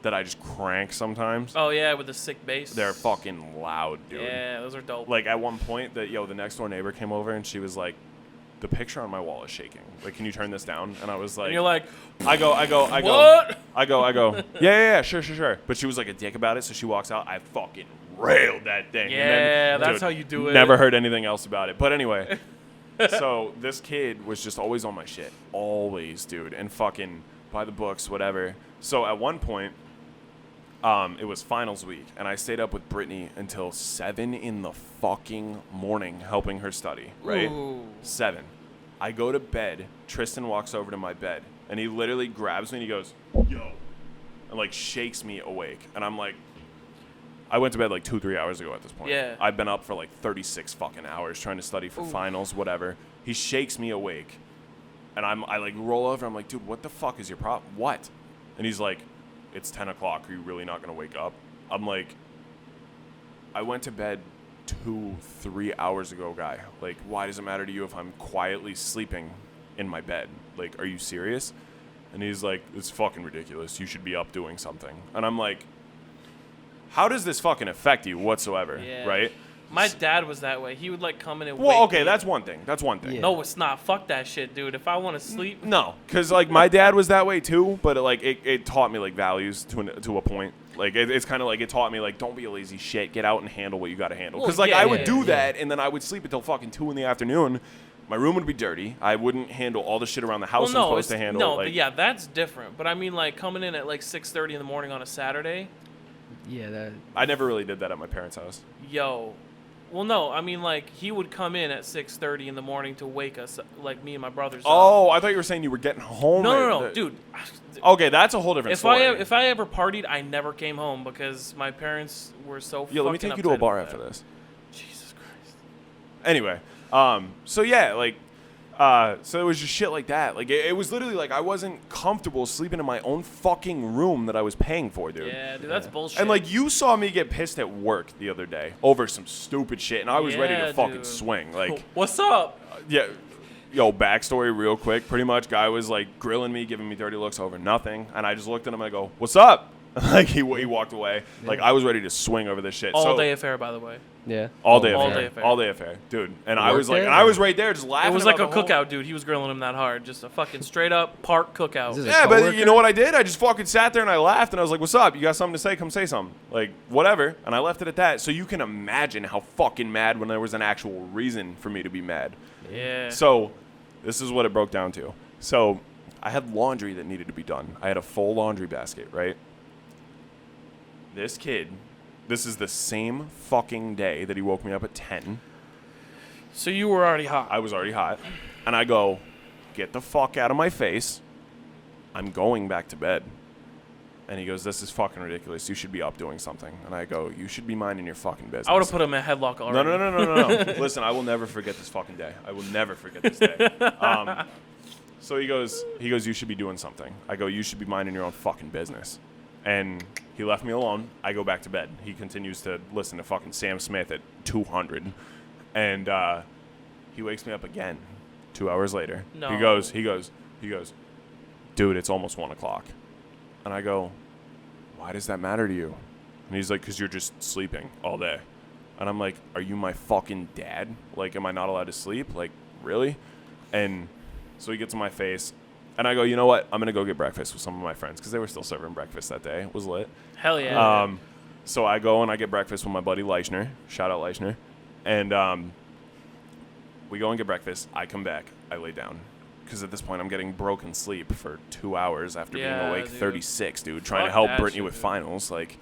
that I just crank sometimes. Oh yeah, with the sick bass. They're fucking loud, dude. Yeah, those are dope. Like at one point, the next door neighbor came over and she was like, "The picture on my wall is shaking. Like, can you turn this down?" And I was like, and you're like, I go. what? I go. Yeah, sure. But she was like a dick about it, so she walks out. I fucking railed that thing. Yeah, and then, that's how you do it. Never heard anything else about it. But anyway, so this kid was just always on my shit, always, dude, and fucking by the books, whatever. So at one point. It was finals week, and I stayed up with Brittany until 7 in the fucking morning helping her study, right? Ooh. 7. I go to bed. Tristan walks over to my bed, and he literally grabs me, and he goes, yo, and, like, shakes me awake. And I'm like, I went to bed, like, 2-3 hours ago at this point. Yeah. I've been up for, like, 36 fucking hours trying to study for finals, whatever. He shakes me awake, and I, like, roll over. I'm like, dude, what the fuck is your problem? What? And he's like, it's 10 o'clock. Are you really not going to wake up? I'm like, I went to bed 2-3 hours ago, guy. Like, why does it matter to you if I'm quietly sleeping in my bed? Like, are you serious? And he's like, it's fucking ridiculous. You should be up doing something. And I'm like, how does this fucking affect you whatsoever? Yeah. Right? My dad was that way. He would like come in and Well, wake okay, me. that's one thing. Yeah. No, it's not. Fuck that shit, dude. If I want to sleep, No, because like my dad was that way too, but it taught me like values to a point. Like it's kind of like it taught me like don't be a lazy shit, get out and handle what you got to handle. Because Well, like yeah, I would yeah, do yeah. that and then I would sleep until fucking 2 in the afternoon. My room would be dirty. I wouldn't handle all the shit around the house I'm supposed to handle. No, like, but yeah, that's different. But I mean, like coming in at like 6:30 in the morning on a Saturday. Yeah, that. I never really did that at my parents' house. Yo. Well, no, I mean, like, he would come in at 6:30 in the morning to wake us, like, me and my brothers up. Oh, I thought you were saying you were getting home. No, dude. Okay, that's a whole different story. If I ever partied, I never came home because my parents were so Yo, let me fucking take you to a uptight bar about after that. this. Jesus Christ. Anyway, so yeah, like, so it was just shit like that. Like, it was literally like I wasn't comfortable sleeping in my own fucking room that I was paying for, dude. Yeah, dude, that's bullshit. And like you saw me get pissed at work the other day over some stupid shit, and I was ready Yeah, to fucking dude. swing. Like, what's up? yeah, yo, backstory real quick. Pretty much, guy was like grilling me, giving me dirty looks over nothing, and I just looked at him and I go, "What's up?" Like he walked away. Yeah. Like I was ready to swing over this shit. All so, day affair, by the way. Yeah. all day All affair. day affair. All day affair, dude. And I Work was like, day? and I was right there just laughing. It was like a about the whole- cookout, dude. He was grilling him that hard. Just a fucking straight up park cookout. Is this a Yeah, but coworker? you know what I did? I just fucking sat there and I laughed and I was like, "What's up? You got something to say? Come say something." Like, whatever. And I left it at that. So you can imagine how fucking mad when there was an actual reason for me to be mad. Yeah. So this is what it broke down to. So I had laundry that needed to be done. I had a full laundry basket, right? This kid, this is the same fucking day that he woke me up at 10. So you were already hot. I was already hot. And I go, "Get the fuck out of my face. I'm going back to bed." And he goes, "This is fucking ridiculous. You should be up doing something." And I go, "You should be minding your fucking business." I would have put him in a headlock already. No. Listen, I will never forget this fucking day. I will never forget this day. So he goes, "You should be doing something." I go, "You should be minding your own fucking business." And he left me alone. I go back to bed. He continues to listen to fucking Sam Smith at 200. And he wakes me up again 2 hours later. No. He goes, "Dude, it's almost 1 o'clock." And I go, "Why does that matter to you?" And he's like, "'Cause you're just sleeping all day." And I'm like, "Are you my fucking dad? Like, am I not allowed to sleep? Like, really?" And so he gets in my face. And I go, "You know what? I'm going to go get breakfast with some of my friends," because they were still serving breakfast that day. It was lit. Hell yeah. So I go and I get breakfast with my buddy Leichner. Shout out Leichner. And we go and get breakfast. I come back. I lay down. Because at this point, I'm getting broken sleep for 2 hours after being Yeah, awake dude. 36, dude. Trying to Fuck help that Brittany shit, with dude. finals. Like,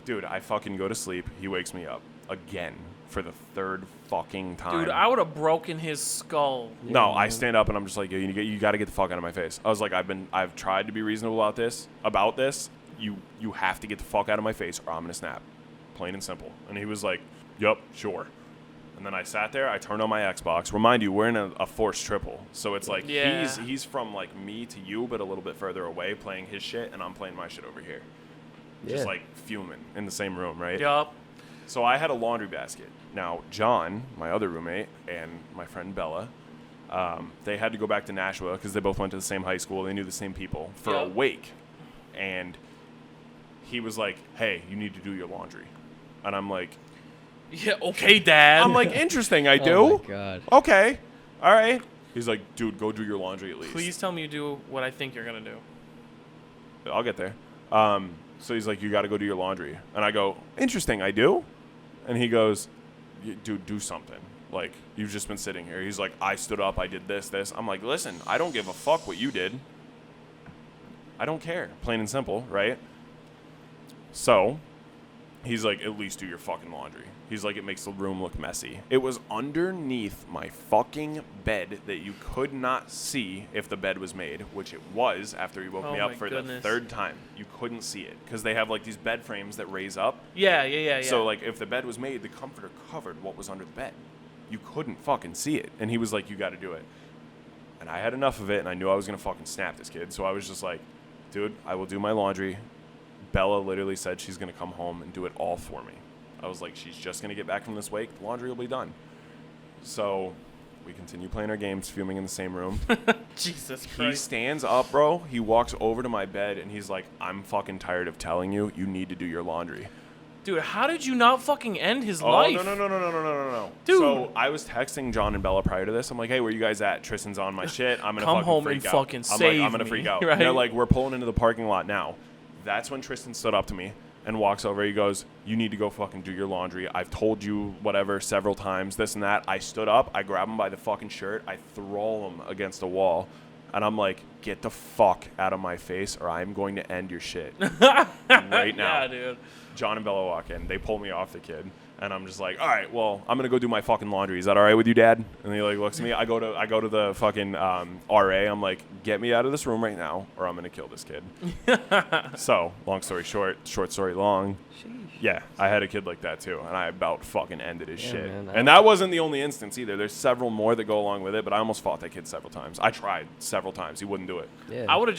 dude, I fucking go to sleep. He wakes me up again. for the third fucking time. Dude, I would have broken his skull. No, I stand up and I'm just like, yo, you got to get the fuck out of my face. I was like, I've tried to be reasonable about this. You have to get the fuck out of my face or I'm gonna snap, plain and simple. And he was like, yup, sure. And then I sat there. I turned on my Xbox. Remind you, we're in a forced triple, so it's like he's from like me to you, but a little bit further away, playing his shit, and I'm playing my shit over here, just like fuming in the same room, right? Yup. So I had a laundry basket. Now, John, my other roommate, and my friend Bella, they had to go back to Nashua because they both went to the same high school. They knew the same people for a wake. And he was like, hey, you need to do your laundry. And I'm like, yeah, okay, Dad. I'm like, interesting, I do? Oh, my God. Okay, all right. He's like, dude, go do your laundry at least. Please tell me you do what I think you're going to do. I'll get there. So he's like, you got to go do your laundry. And I go, interesting, I do? And he goes, dude, do something. Like, you've just been sitting here. He's like, I stood up, I did this. I'm like, listen, I don't give a fuck what you did. I don't care. Plain and simple, right? So he's like, at least do your fucking laundry. He's like, it makes the room look messy. It was underneath my fucking bed that you could not see if the bed was made, which it was after he woke me up for the third time. You couldn't see it because they have like these bed frames that raise up. Yeah. So like if the bed was made, the comforter covered what was under the bed. You couldn't fucking see it. And he was like, you got to do it. And I had enough of it, and I knew I was going to fucking snap this kid. So I was just like, dude, I will do my laundry. Bella literally said she's going to come home and do it all for me. I was like, she's just going to get back from this wake. The laundry will be done. So we continue playing our games, fuming in the same room. Jesus Christ. He stands up, bro. He walks over to my bed, and he's like, I'm fucking tired of telling you. You need to do your laundry. Dude, how did you not fucking end his life? No. Dude. So I was texting John and Bella prior to this. I'm like, hey, where you guys at? Tristan's on my shit. I'm going to Come fucking home freak and out. fucking I'm save like, I'm going to me, freak out. right? And they're like, we're pulling into the parking lot now. That's when Tristan stood up to me and walks over. He goes, you need to go fucking do your laundry. I've told you whatever several times, this and that. I stood up. I grab him by the fucking shirt. I throw him against a wall. And I'm like, get the fuck out of my face or I'm going to end your shit right now. Yeah, dude. John and Bella walk in. They pull me off the kid. And I'm just like, all right, well, I'm going to go do my fucking laundry. Is that all right with you, Dad? And he like looks at me. I go to the fucking RA. I'm like, get me out of this room right now or I'm going to kill this kid. So, long story short story long. Sheesh. Yeah, I had a kid like that too. And I about fucking ended his shit. Man, and that wasn't the only instance either. There's several more that go along with it. But I almost fought that kid several times. I tried several times. He wouldn't do it. Yeah. I would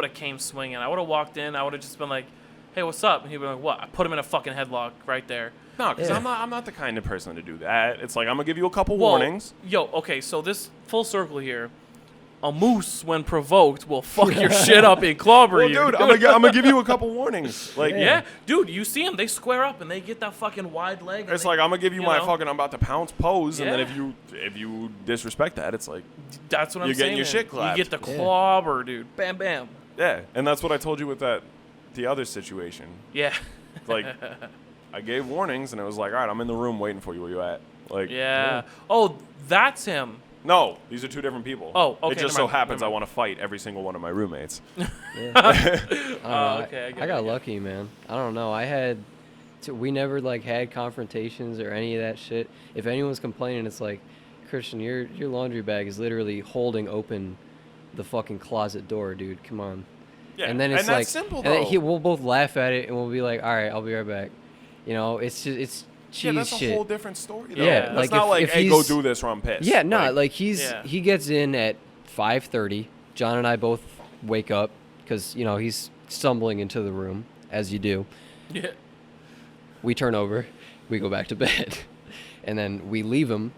have came swinging. I would have walked in. I would have just been like, hey, what's up? And he'd be like, what? I put him in a fucking headlock right there. No, because I'm not the kind of person to do that. It's like, I'm going to give you a couple Well, warnings. Yo, okay, so this full circle here. A moose, when provoked, will fuck your shit up and clobber Well, you. dude, I'm gonna give you a couple warnings. Like, Yeah, dude, you see them, they square up and they get that fucking wide leg. it's like I'm gonna give you my know? fucking I'm about to pounce pose, and then Yeah. if you disrespect that, it's like, That's what I'm you're saying. getting your man. shit clapped. You get the clobber, dude. Bam, bam. yeah, and that's what I told you with the other situation. Yeah. Like, I gave warnings, and it was like, all right, I'm in the room waiting for you. Where you at? Like, Yeah. Oh, that's him. No, these are two different people. Oh, okay, It just never so mind, happens never I mind. want to fight every single one of my roommates. Yeah. Okay, I get I got it, yeah. lucky, man. I don't know. We never like had confrontations or any of that shit. If anyone's complaining, it's like, Christian, your laundry bag is literally holding open the fucking closet door, dude. Come on. Yeah, And then it's that's like, simple, and then though. we'll both laugh at it and we'll be like, all right, I'll be right back. You know, it's just cheese Yeah, that's shit. a whole different story. Though. Yeah, that's like not if- like, if hey, go he's- do this or I'm pissed. Yeah, no, like Yeah. he gets in at 5:30. John and I both wake up because he's stumbling into the room as you do. Yeah. We turn over, we go back to bed, and then we leave him.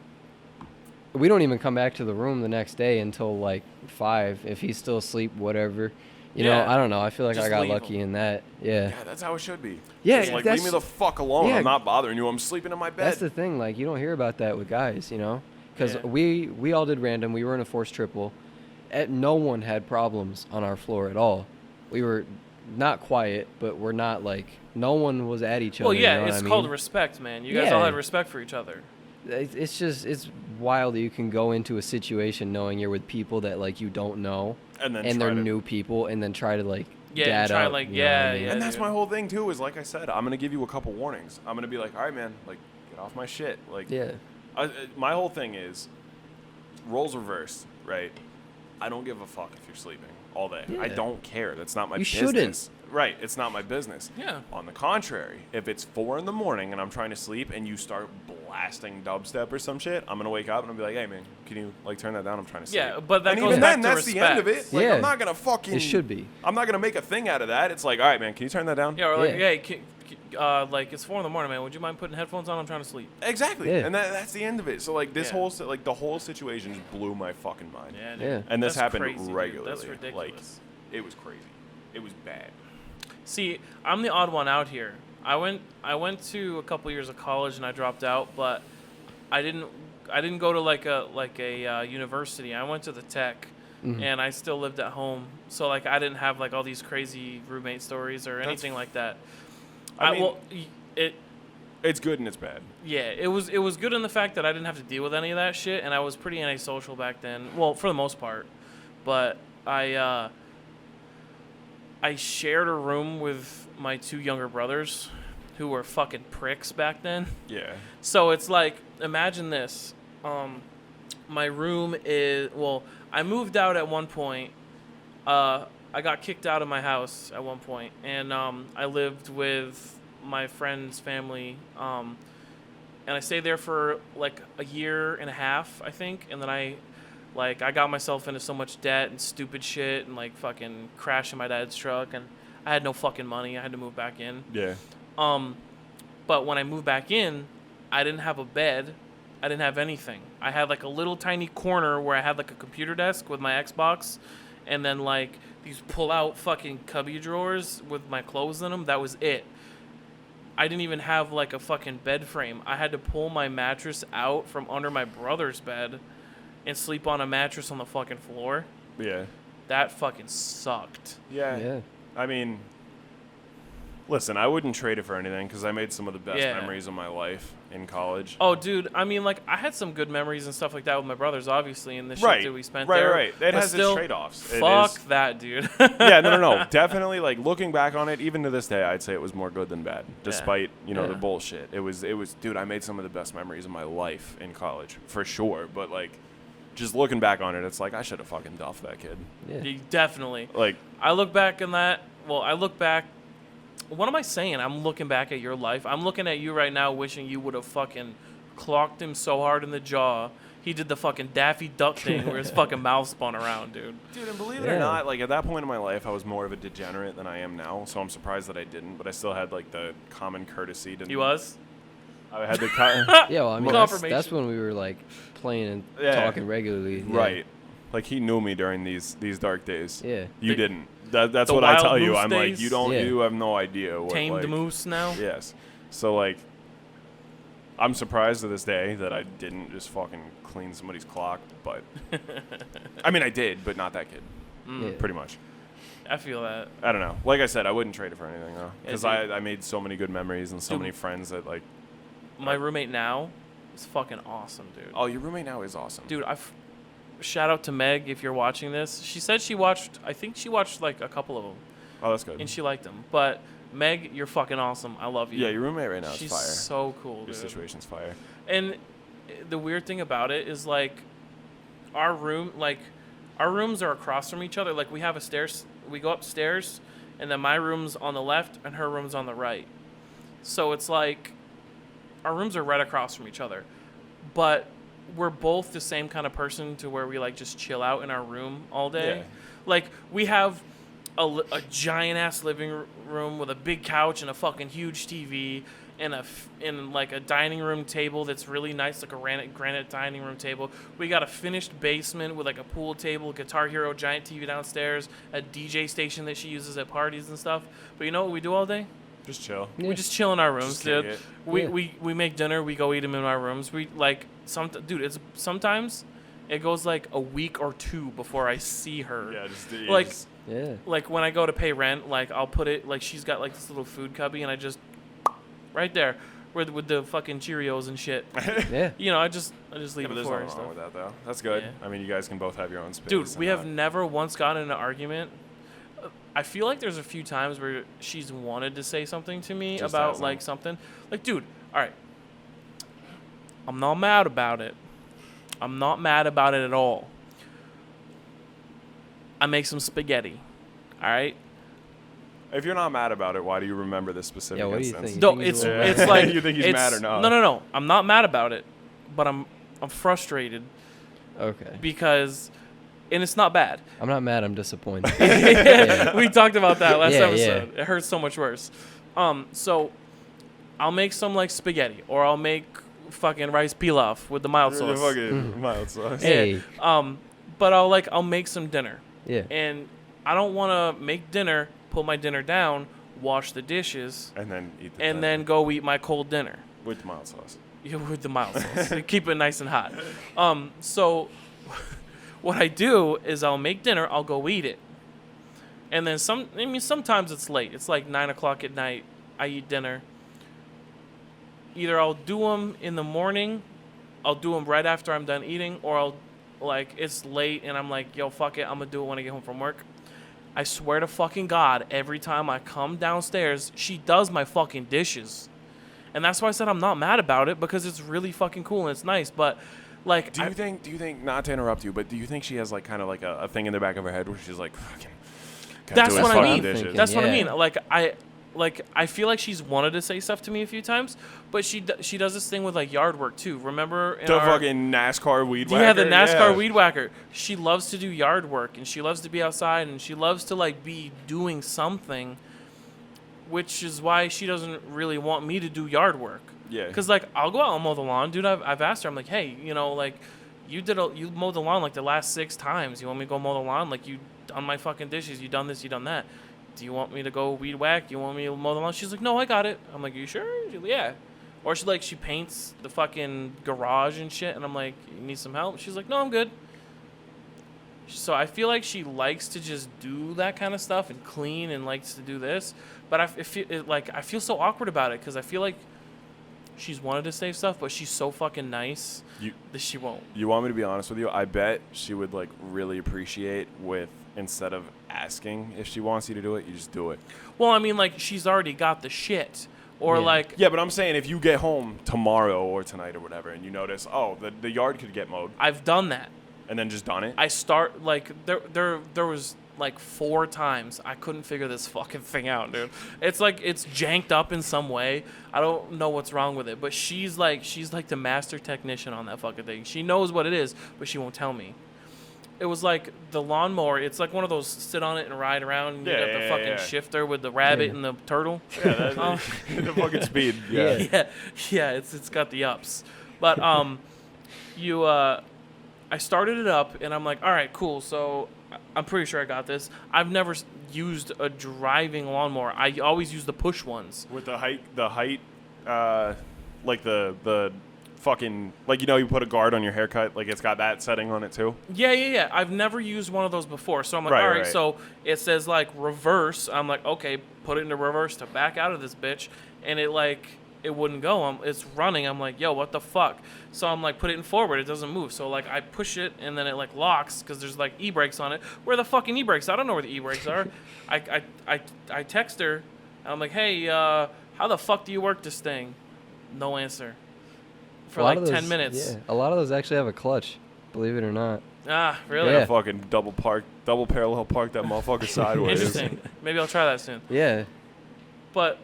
We don't even come back to the room the next day until like 5 if he's still asleep, whatever. You know, Yeah. I don't know. I feel like Just I got leave lucky him. in that. Yeah. Yeah, that's how it should be. Yeah, It's like, that's- leave me the fuck alone. yeah. I'm not bothering you. I'm sleeping in my bed. That's the thing. Like, you don't hear about that with guys, because Yeah. we all did random. We were in a forced triple. No one had problems on our floor at all. We were not quiet, but we're not like no one was at each other. Well, yeah, you know it's what I called mean? respect, man. You guys all Yeah. had respect for each other. It's wild that you can go into a situation knowing you're with people that like you don't know, And then and try they're to- new people, and then try to like Yeah, dad try, up. like, you know what I yeah, mean? yeah. And that's dude. my whole thing too. Is like I said, I'm gonna give you a couple warnings. I'm gonna be like, all right, man, like get off my shit. Like, Yeah. My whole thing is roles reversed, right? I don't give a fuck if you're sleeping all day. Yeah. I don't care. That's not my You business. shouldn't. Right. It's not my business. Yeah. On the contrary, if it's 4 a.m. and I'm trying to sleep and you start blasting dubstep or some shit, I'm going to wake up and I'll be like, hey, man, can you, like, turn that down? I'm trying to sleep. Yeah, but that and goes even back then, to that's the end of it. respect. Like, Yeah. I'm not going to fucking... It should be. I'm not going to make a thing out of that. It's like, all right, man, can you turn that down? Yeah, or like, Yeah. hey, like it's 4 a.m, man. Would you mind putting headphones on? I'm trying to sleep. Exactly. Yeah. And that's the end of it. So, like, this Yeah. the whole situation just blew my fucking mind. Yeah, dude. Yeah. And this That's happened crazy, dude. regularly. That's ridiculous. Like, it was crazy. It was bad. See, I'm the odd one out here. I went to a couple years of college and I dropped out, but I didn't go to like a university. I went to the tech, and I still lived at home. So like I didn't have like all these crazy roommate stories or anything like that. I mean, it's good and it's bad. Yeah, it was good in the fact that I didn't have to deal with any of that shit, and I was pretty antisocial back then. Well, for the most part, but I shared a room with my 2 younger brothers, who were fucking pricks back then. Yeah. So it's like, imagine this. My room is, well, I moved out at one point. I got kicked out of my house at one point, and I lived with my friend's family. And I stayed there for like a year and a half, I think, and then I got myself into so much debt and stupid shit and like fucking crashing my dad's truck, and I had no fucking money. I had to move back in. Yeah. But when I moved back in, I didn't have a bed. I didn't have anything. I had like a little tiny corner where I had like a computer desk with my Xbox, and then like these pull-out fucking cubby drawers with my clothes in them. That was it. I didn't even have like a fucking bed frame. I had to pull my mattress out from under my brother's bed and sleep on a mattress on the fucking floor. Yeah. That fucking sucked. Yeah. Yeah. I mean, listen, I wouldn't trade it for anything because I made some of the best Yeah. memories of my life in college. Oh, dude, I mean, like, I had some good memories and stuff like that with my brothers, obviously, and the shit Right. that we spent Right, there. right. It But has still, its trade-offs. It Fuck is- that, dude. Yeah, no. Definitely, like, looking back on it, even to this day, I'd say it was more good than bad, despite, the Yeah. bullshit. It was, dude, I made some of the best memories of my life in college, for sure. But, like, just looking back on it, it's like, I should have fucking duffed that kid. Yeah. Definitely. Like, I look back on that. Well, I look back. What am I saying? I'm looking back at your life. I'm looking at you right now wishing you would have fucking clocked him so hard in the jaw. He did the fucking Daffy Duck thing where his fucking mouth spun around, dude. dude, and believe it Yeah. or not, like, at that point in my life, I was more of a degenerate than I am now, so I'm surprised that I didn't, but I still had, like, the common courtesy to... He was? I had the... Yeah, well, I mean, that's Confirmation. when we were like playing and Yeah. talking regularly. Yeah. Right. Like, he knew me during these dark days. Yeah. You The- didn't. That's the what I wild tell you. moose I'm like, days? Yeah. you have no idea what, Tamed like, moose now? Yes. So, like, I'm surprised to this day that I didn't just fucking clean somebody's clock, but... I mean, I did, but not that kid. Yeah. Pretty much. I feel that. I don't know. Like I said, I wouldn't trade it for anything, though. Because Yeah, dude. I made so many good memories and so Dude. many friends that, like... My roommate now is fucking awesome, dude. Oh, your roommate now is awesome. Dude, shout out to Meg if you're watching this. She said I think she watched like a couple of them, Oh, that's good. and she liked them. But Meg, you're fucking awesome. I love you. Yeah, your roommate right now She's is fire. so cool, Your dude. situation's fire. And the weird thing about it is like our rooms are across from each other. Like we have a stairs, we go upstairs, and then my room's on the left and her room's on the right. So it's like our rooms are right across from each other, but we're both the same kind of person to where we like just chill out in our room all day. Yeah. Like we have a giant ass living room with a big couch and a fucking huge TV and like a dining room table that's really nice, like a granite dining room table. We got a finished basement with like a pool table, Guitar Hero giant TV downstairs, a DJ station that she uses at parties and stuff. But you know what we do all day? Just chill. Yeah. We just chill in our rooms, Just kick dude. it. We make dinner. We go eat them in our rooms. We like sometimes it goes like a week or 2 before I see her. Yeah, just... Like- just- Yeah. Like when I go to pay rent, like I'll put it like she's got like this little food cubby, and I just right there with the fucking Cheerios and shit. Yeah. You know, I just Yeah, leave but it there's for her nothing and wrong stuff. with that, though. That's good. Yeah. I mean, you guys can both have your own space. Dude, we and have not- never once gotten in an argument. I feel like there's a few times where she's wanted to say something to me Just about hasn't. like something. Like, dude, all right. I'm not mad about it. I'm not mad about it at all. I make some spaghetti. All right? If you're not mad about it, why do you remember this specific Yeah, what do you instance? think? No, think he's it's a little it's mad? like You think he's mad or not? No. I'm not mad about it, but I'm frustrated Okay. because, and it's not bad. I'm not mad. I'm disappointed. Yeah. We talked about that last Yeah, episode. It hurts so much worse. So I'll make some like spaghetti, or I'll make fucking rice pilaf with the mild The sauce. fucking mild sauce. Hey. But I'll make some dinner, Yeah. and I don't want to make dinner, put my dinner down, wash the dishes, And then eat the and dinner then go eat my cold dinner. with mild sauce. Yeah, with the mild sauce. Keep it nice and hot. So what I do is I'll make dinner, I'll go eat it. And then sometimes it's late. It's like 9 o'clock at night. I eat dinner. Either I'll do them in the morning, I'll do them right after I'm done eating, or it's late and I'm like, yo, fuck it, I'm gonna do it when I get home from work. I swear to fucking God, every time I come downstairs, she does my fucking dishes. And that's why I said I'm not mad about it, because it's really fucking cool and it's nice. But like, Do you think, not to interrupt you, but do you think she has like kind of like a thing in the back of her head where she's like, fucking, that's what I mean. dishes. That's what I Yeah. mean. I feel like she's wanted to say stuff to me a few times, but she does this thing with like yard work too. Remember in the our, fucking NASCAR weed whacker? yeah, the NASCAR Yeah. weed whacker. She loves to do yard work, and she loves to be outside, and she loves to like be doing something, which is why she doesn't really want me to do yard work. Yeah. Because like I'll go out and mow the lawn, dude. I've asked her. I'm like, hey, like you mowed the lawn like the last 6 times. You want me to go mow the lawn? Like, you done my fucking dishes. You done this. You done that. Do you want me to go weed whack? Do you want me to mow the lawn? She's like, no, I got it. I'm like, you sure? She's like, yeah. Or she paints the fucking garage and shit, and I'm like, you need some help? She's like, no, I'm good. So I feel like she likes to just do that kind of stuff and clean and likes to do this, but I feel so awkward about it because I feel like she's wanted to say stuff, but she's so fucking nice that she won't. You want me to be honest with you? I bet she would like really appreciate with, instead of asking if she wants you to do it, you just do it. Well, I mean, like, she's already got the shit. Or, Yeah. like... Yeah, but I'm saying if you get home tomorrow or tonight or whatever and you notice, oh, the yard could get mowed, I've done that. and then just done it. I start, like, there was, like, 4 times I couldn't figure this fucking thing out, dude. It's, like, it's janked up in some way. I don't know what's wrong with it. But she's like the master technician on that fucking thing. She knows what it is, but she won't tell me. It was like the lawnmower. It's like one of those sit on it and ride around. And you got the fucking shifter with the rabbit and the turtle. Yeah, the fucking speed. Yeah. Yeah. It's got the ups. But I started it up and I'm like, all right, cool. So I'm pretty sure I got this. I've never used a driving lawnmower. I always use the push ones. With the height, like the fucking, like, you put a guard on your haircut, like it's got that setting on it too. Yeah. I've never used one of those before. So I'm like, Right, all right, right. so it says like reverse. I'm like, okay, put it into reverse to back out of this bitch. And it wouldn't go. It's running. I'm like, yo, what the fuck? So I'm like, put it in forward. It doesn't move. So like I push it and then it like locks because there's like e-brakes on it. Where the fucking e-brakes? I don't know where the e-brakes are. I text her. And I'm like, hey, how the fuck do you work this thing? No answer. For like 10 minutes. Yeah, a lot of those actually have a clutch, believe it or not. Ah, really? Yeah. Fucking double parallel park that motherfucker sideways. Interesting. Maybe I'll try that soon. Yeah. But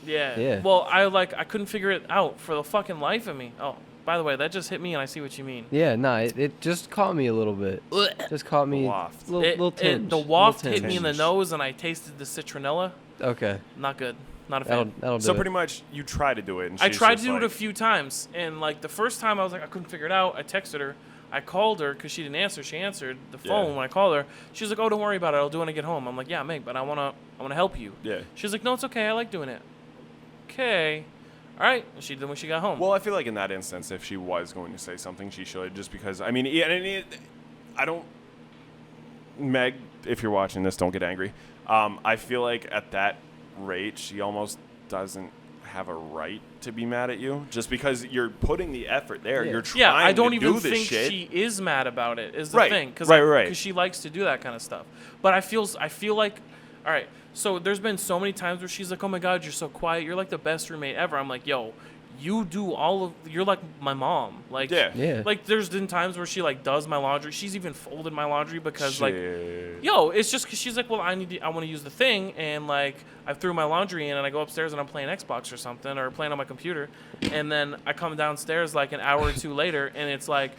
yeah. Yeah. Well, I couldn't figure it out for the fucking life of me. Oh, by the way, that just hit me and I see what you mean. Yeah, no, it just caught me a little bit. Just caught me. Waft. Little tinge. The waft little hit me in the tinge. nose and I tasted the citronella. Okay. Not good. Not a fan. That'll do So it. pretty much you try to do it. And I she's tried to just do it like, a few times, and like the first time I was like I couldn't figure it out. I texted her, I called her because she didn't answer. She answered the phone Yeah. when I called her. She was like, "Oh, don't worry about it. I'll do it when I get home." I'm like, "Yeah, Meg, but I wanna help you." Yeah. She's like, "No, it's okay. I like doing it." Okay, all right. And she did when she got home. Well, I feel like in that instance, if she was going to say something, she should, just because, I mean, I don't, Meg, if you're watching this, don't get angry. I feel like at that rate, she almost doesn't have a right to be mad at you, just because you're putting the effort there. Yeah. You're trying yeah, I don't to even do this think shit. she is mad about it. Is the Right, thing? Cause right. Because she likes to do that kind of stuff. But I feel like, all right. So there's been so many times where she's like, "Oh my God, you're so quiet. You're like the best roommate ever." I'm like, "Yo, you do you're like my mom. Like, Yeah. like there's been times where she like does my laundry. She's even folded my laundry because Shit. like, it's just because she's like, well, I want to use the thing, and like I threw my laundry in, and I go upstairs and I'm playing Xbox or something, or playing on my computer, and then I come downstairs like an hour or two later, and it's like,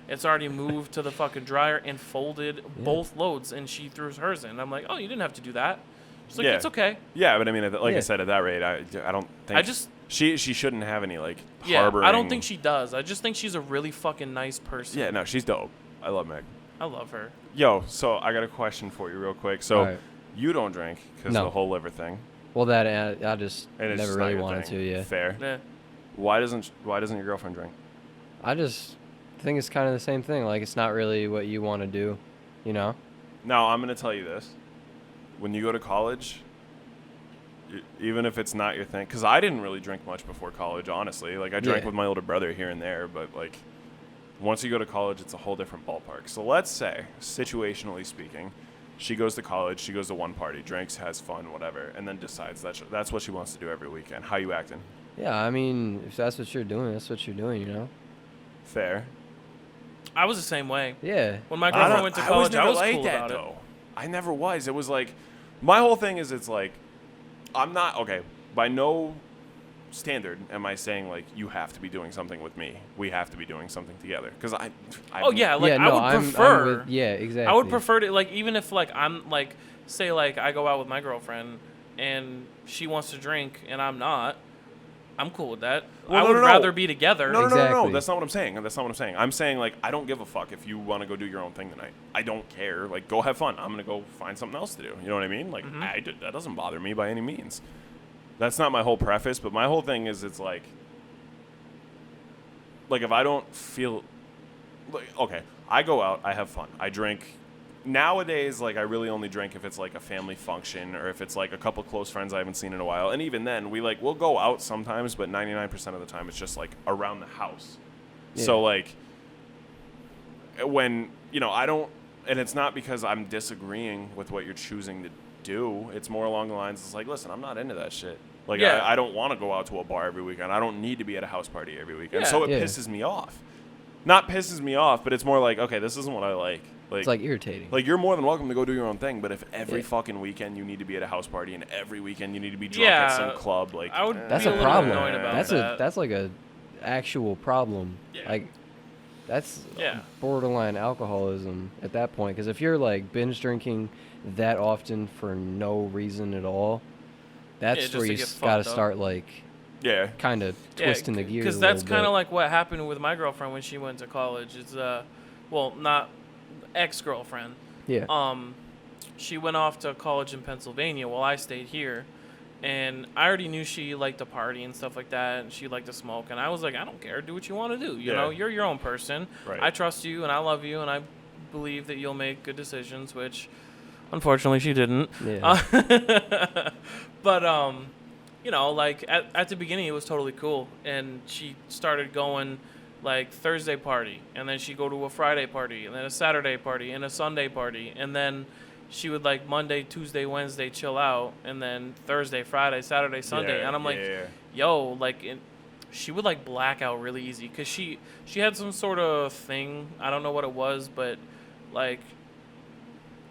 it's already moved to the fucking dryer and folded both loads, and she threw hers in. I'm like, oh, you didn't have to do that. She's like, it's okay. Yeah, but I mean, like I said, at that rate, I don't think she shouldn't have any like harboring. I don't think she does. I just think she's a really fucking nice person. Yeah, no, she's dope. I love Meg. I love her. Yo, so I got a question for you real quick. So you don't drink because of the whole liver thing. Well, that I just And never really wanted to. Yeah. Fair. Yeah. Why doesn't your girlfriend drink? I just think it's kind of the same thing. Like, it's not really what you want to do, you know? Now, I'm going to tell you this. When you go to college, even if it's not your thing, because I didn't really drink much before college, honestly. Like, I drank with my older brother here and there, but, like, once you go to college, it's a whole different ballpark. So let's say, situationally speaking, she goes to college, she goes to one party, drinks, has fun, whatever, and then decides that's what she wants to do every weekend. How you acting? Yeah, I mean, if that's what you're doing, that's what you're doing, you know? Fair. I was the same way. Yeah. When my girlfriend went to college, I was like cool that, about though. it. I never was. It was like, my whole thing is, it's like, I'm not, okay, by no standard am I saying, like, you have to be doing something with me. We have to be doing something together. Because I oh, yeah, like, yeah, no, I would prefer. yeah, exactly. I would prefer to, like, even if, like, I'm, like, say, like, I go out with my girlfriend and she wants to drink and I'm not, I'm cool with that. Well, I would rather be together. No, Exactly. that's not what I'm saying. I'm saying, like, I don't give a fuck if you want to go do your own thing tonight. I don't care. Like, go have fun. I'm going to go find something else to do. You know what I mean? Like, that doesn't bother me by any means. That's not my whole preface, but my whole thing is, it's like, if I don't feel, like, okay, I go out, I have fun, I drink. Nowadays, like, I really only drink if it's like a family function or if it's like a couple close friends I haven't seen in a while. And even then, we'll go out sometimes, but 99% of the time it's just like around the house. Yeah. So like, when, I don't, and it's not because I'm disagreeing with what you're choosing to do. It's more along the lines, it's like, listen, I'm not into that shit. Like, I don't want to go out to a bar every weekend. I don't need to be at a house party every weekend. Yeah. So it pisses me off. Not pisses me off, but it's more like, okay, this isn't what I like. Like, it's like irritating. Like, you're more than welcome to go do your own thing, but if every fucking weekend you need to be at a house party and every weekend you need to be drunk at some club, like, I would that's be a little problem. annoyed about that. That's like a actual problem. Yeah. Like, that's borderline alcoholism at that point. Because if you're like binge drinking that often for no reason at all, that's where you got to start like, kind of twisting the gears. Because that's kind of like what happened with my girlfriend when she went to college. It's well, not ex-girlfriend. Yeah. She went off to college in Pennsylvania while I stayed here, and I already knew she liked to party and stuff like that, and she liked to smoke, and I was like, I don't care, do what you want to do. You know, you're your own person. Right. I trust you, and I love you, and I believe that you'll make good decisions, which, unfortunately, she didn't. Yeah. But like at the beginning, it was totally cool, and she started going like Thursday party, and then she'd go to a Friday party, and then a Saturday party, and a Sunday party, and then she would like Monday, Tuesday, Wednesday chill out, and then Thursday, Friday, Saturday, Sunday, and I'm like, yo, like, she would like black out really easy because she had some sort of thing, I don't know what it was, but like,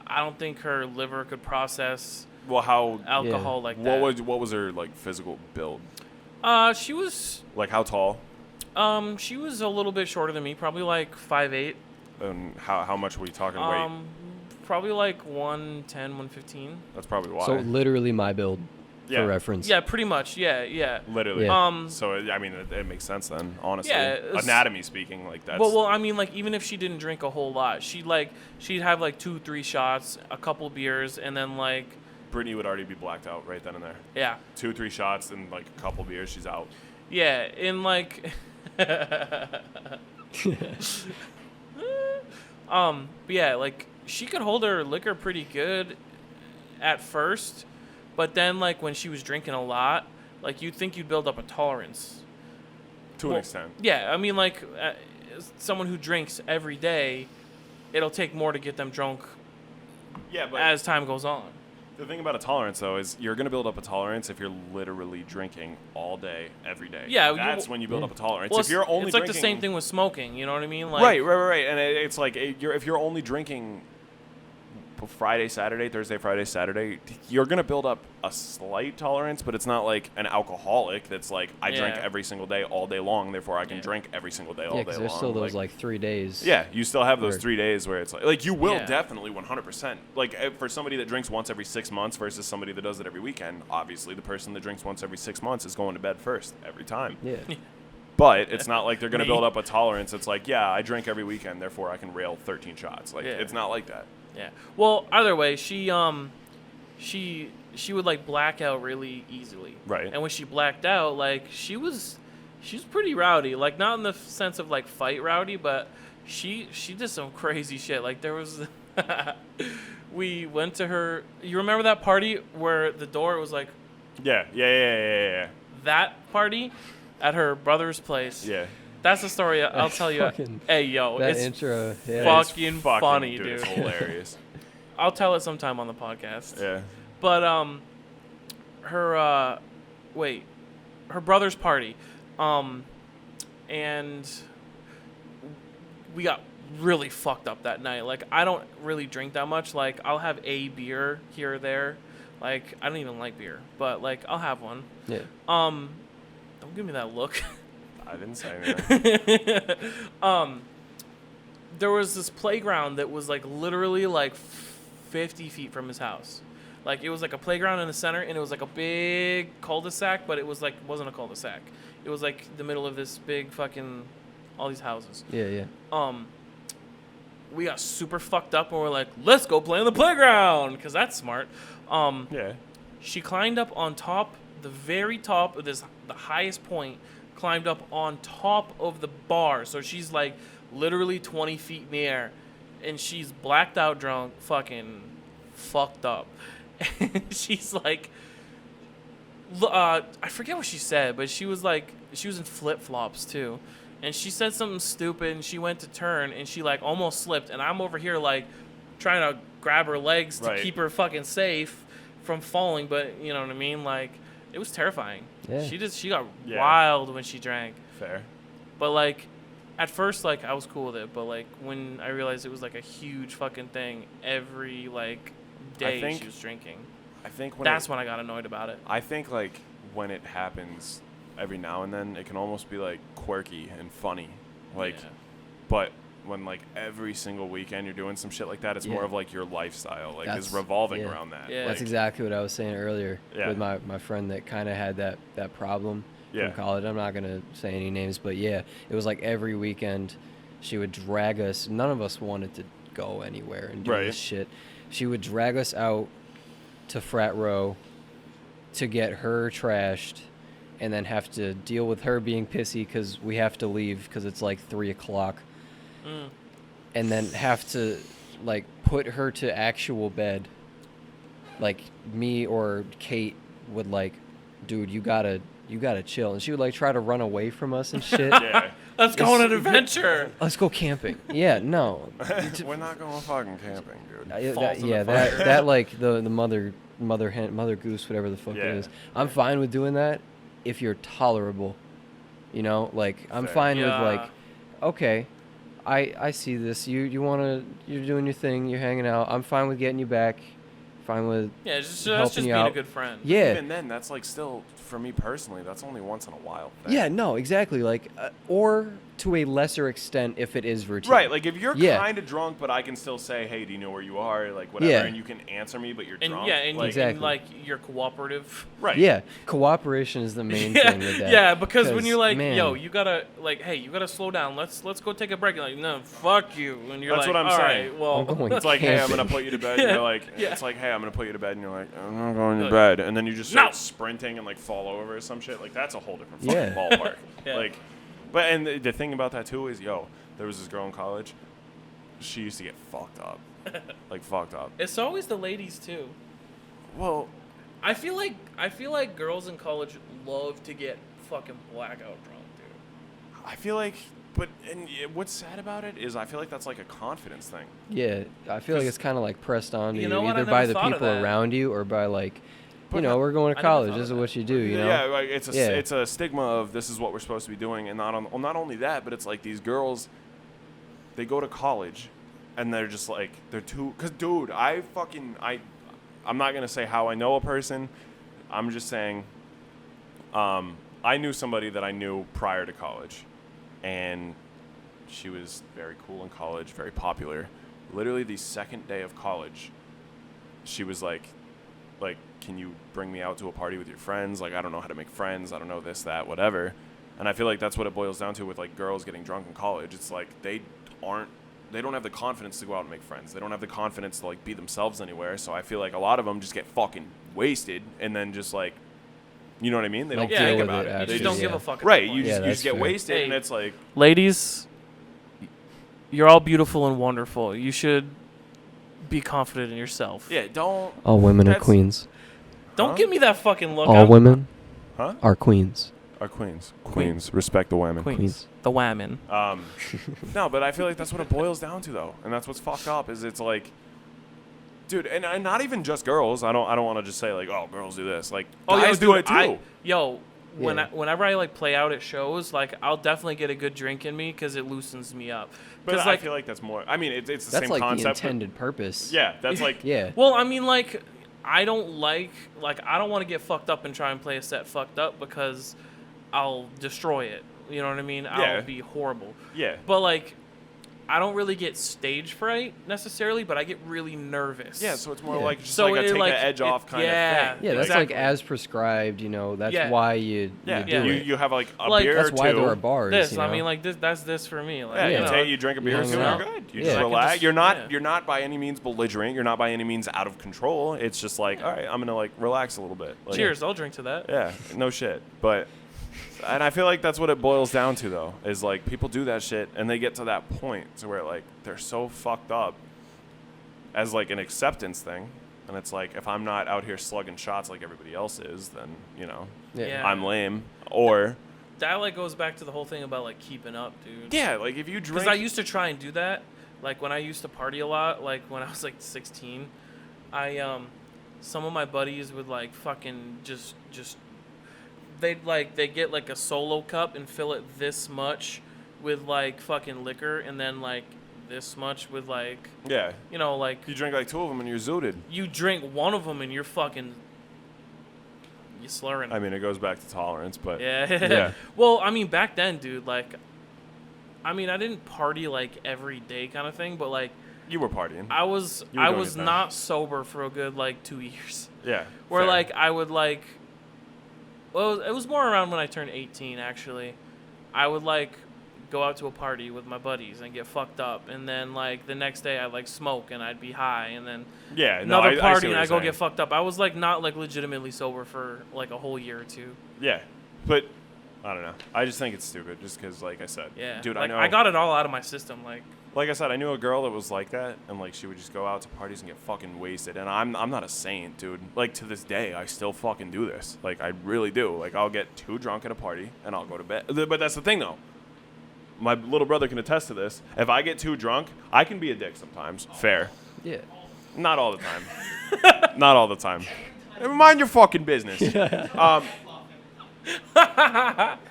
I don't think her liver could process alcohol like that. What was her like physical build? She was like, how tall? She was a little bit shorter than me, probably like 5'8". And how much were we talking weight? Probably like 110, 115. That's probably why. So literally my build, for reference. Yeah, pretty much. Yeah. Literally. Yeah. So I mean, it makes sense then, honestly. Yeah. Anatomy speaking, like that's. Well, I mean, like even if she didn't drink a whole lot, she'd have like 2-3 shots, a couple beers, and then like. Brittany would already be blacked out right then and there. Yeah. 2-3 shots and like a couple beers, she's out. Yeah, and like. Yeah, like she could hold her liquor pretty good at first, but then like when she was drinking a lot, like you'd think you'd build up a tolerance. To an extent. Yeah, I mean like someone who drinks every day, it'll take more to get them drunk. Yeah, but as time goes on. The thing about a tolerance, though, is you're going to build up a tolerance if you're literally drinking all day, every day. Yeah, that's when you build up a tolerance. Well, if you're only it's like drinking, the same thing with smoking. You know what I mean? Like, right. And it's like if you're only drinking Friday, Saturday, Thursday, Friday, Saturday, you're going to build up a slight tolerance, but it's not like an alcoholic that's like, I drink every single day all day long, therefore I can drink every single day all day long. there's still those like 3 days. Yeah, you still have those 3 days where it's like you will definitely 100%. Like for somebody that drinks once every 6 months versus somebody that does it every weekend, obviously the person that drinks once every 6 months is going to bed first every time. Yeah. But it's not like they're going to build up a tolerance. It's like, yeah, I drink every weekend, therefore I can rail 13 shots. Like it's not like that. Yeah. Well, either way, she would like black out really easily. Right. And when she blacked out, like she was pretty rowdy. Like not in the sense of like fight rowdy, but she did some crazy shit. Like there was we went to her. You remember that party where the door was like Yeah. that party at her brother's place? Yeah. That's the story I'll tell you. Hey, yo, That it's intro, fucking funny, dude. It's hilarious. I'll tell it sometime on the podcast. Yeah. But her brother's party, and we got really fucked up that night. Like I don't really drink that much. Like I'll have a beer here or there. Like I don't even like beer, but like I'll have one. Yeah. Don't give me that look. I didn't say anything. There was this playground that was like literally like 50 feet from his house. Like it was like a playground in the center, and it was like a big cul-de-sac, but it was like wasn't a cul-de-sac. It was like the middle of this big fucking all these houses. Yeah. We got super fucked up, and we're like, let's go play on the playground, because that's smart. Yeah. She climbed up on top, the very top of the highest point, climbed up on top of the bar. So she's like literally 20 feet in the air, and she's blacked out drunk, fucking fucked up. And she's like, I forget what she said, but she was in flip-flops too. And she said something stupid, and she went to turn, and she like almost slipped, and I'm over here like trying to grab her legs to keep her fucking safe from falling, but you know what I mean? Like it was terrifying. Yeah. She got wild when she drank. Fair. But like at first like I was cool with it, but like when I realized it was like a huge fucking thing every like day she was drinking. I think when that's when I got annoyed about it. I think like when it happens every now and then, it can almost be like quirky and funny. Like but when like every single weekend you're doing some shit like that, it's more of like your lifestyle, like is revolving around that. Yeah. That's exactly what I was saying earlier with my friend that kind of had that problem from college. I'm not gonna say any names, but it was like every weekend she would drag us. None of us wanted to go anywhere and do this shit. She would drag us out to frat row to get her trashed, and then have to deal with her being pissy because we have to leave because it's like 3:00. And then have to like put her to actual bed. Like me or Kate would like, dude, you gotta chill. And she would like try to run away from us and shit. Let's go on an adventure. Let's go camping. Yeah, no. We're not going fucking camping, dude. That like the mother goose, whatever the fuck it is. I'm fine with doing that if you're tolerable. You know, like I'm fine with like, okay, I see this. You're doing your thing. You're hanging out. I'm fine with getting you back. Fine with that's helping just you being out. a good friend. Yeah. Even then, that's like still for me personally. That's only once in a while. Thing. Yeah. No. Exactly. Like, or to a lesser extent if it is routine. Right. Like if you're kind of drunk, but I can still say, hey, do you know where you are? Like whatever, and you can answer me, but you're drunk. Yeah, and like, and like you're cooperative. Right. Yeah. Cooperation is the main thing with that. Yeah, because when you're like, yo, you gotta like, hey, you gotta slow down. Let's go take a break. You're like, no, fuck you. And you're that's like, what I'm saying. Right, well, I'm going it's like, hey, I'm gonna put you to bed. And you're like, it's like, hey, I'm gonna put you to bed, and you're like, I'm not going to bed. And then you just start sprinting and like fall over or some shit. Like that's a whole different fucking ballpark. Like, but and the thing about that too is, there was this girl in college. She used to get fucked up, like fucked up. It's always the ladies too. Well, I feel like girls in college love to get fucking blackout drunk, dude. I feel like, but And what's sad about it is I feel like that's like a confidence thing. Yeah, I feel like it's kind of like pressed on to You you, know what? I either by never the thought of people that. around you or by like, But you know, we're going to I never college. thought This is of what you do, you know? Yeah, like it's Yeah. it's a stigma of this is what we're supposed to be doing, and not only that, but it's like these girls, they go to college, and they're just like they're too. Cause dude, I'm not gonna say how I know a person. I'm just saying, I knew somebody that I knew prior to college, and she was very cool in college, very popular. Literally the second day of college, she was like, can you bring me out to a party with your friends? Like, I don't know how to make friends. I don't know this, that, whatever. And I feel like that's what it boils down to with like girls getting drunk in college. It's like they don't have the confidence to go out and make friends. They don't have the confidence to like be themselves anywhere. So I feel like a lot of them just get fucking wasted and then just like, you know what I mean? They don't Like, think deal about with it. it They You just don't give a fuck. at right. that You point. just that's get fair. wasted, Hey. and it's like Ladies, you're all beautiful and wonderful. You should be confident in yourself. yeah, don't. All women are That's- queens. Don't Huh? give me that fucking look. All I'm women Huh? are queens. Are queens. Queens. Respect the women. Queens. The whammon. No, but I feel like that's what it boils down to, though, and that's what's fucked up. Is it's like, dude, and not even just girls. I don't want to just say like, oh, girls do this. Like, guys do it too. Yeah. Whenever I like play out at shows, like I'll definitely get a good drink in me because it loosens me up. but 'Cause, I like, feel like that's more. I mean, it's the That's same like concept. the but- intended purpose. yeah, that's like. Yeah. well, I mean, like I don't like I don't want to get fucked up and try and play a set fucked up because I'll destroy it. You know what I mean? Yeah. I'll be horrible. Yeah. But like, I don't really get stage fright necessarily, but I get really nervous. Yeah, so it's more Yeah. like just So like a it, take like, the edge it- off kind yeah. of thing. Yeah, that's Exactly. like as prescribed, you know. That's Yeah. why you Yeah, do Yeah. it. You have like a Like, beer That's or why two. there are bars. This, you know? I mean, like that's this for me. Like, Yeah, you you, know, you drink a beer or hang two, out. you're good. You Yeah. just I can relax. just- you're not yeah. you're not by any means belligerent. You're not by any means out of control. It's just like, all right, I'm gonna like relax a little bit. Like, Cheers! I'll drink to that. Yeah, no shit. But and I feel like that's what it boils down to, though, is like people do that shit and they get to that point to where like they're so fucked up as like an acceptance thing, and it's like if I'm not out here slugging shots like everybody else is, then you know Yeah. I'm lame. Or That like goes back to the whole thing about like keeping up, dude. yeah, like if you drink. Because I used to try and do that, like when I used to party a lot, like when I was like 16, some of my buddies would like fucking just they'd get like a solo cup and fill it this much with like fucking liquor and then like this much with like, yeah, you know, like you drink like two of them and you're zooted. you drink one of them and you're slurring. I mean, it goes back to tolerance, but Yeah. Yeah. Well, I mean, back then, dude, like, I mean, I didn't party like every day kind of thing, but like, you were partying. I was You were doing was your thing. not sober for a good like 2 years. Yeah. Where fair. like I would like, well, it was more around when I turned 18 actually. I would like go out to a party with my buddies and get fucked up, and then like the next day I'd like smoke and I'd be high, and then yeah, no, another I party see what and I'd go you're get saying. fucked up. I was like not like legitimately sober for like a whole year or two. Yeah, but I don't know. I just think it's stupid, just because, like I said, Yeah, dude, like, I know. I got it all out of my system, like I said, I knew a girl that was like that, and like she would just go out to parties and get fucking wasted. And I'm not a saint, dude. Like to this day, I still fucking do this. Like I really do. Like I'll get too drunk at a party and I'll go to bed. But that's the thing, though. My little brother can attest to this. If I get too drunk, I can be a dick sometimes. Fair. Yeah. Not all the time. Not all the time. Mind your fucking business.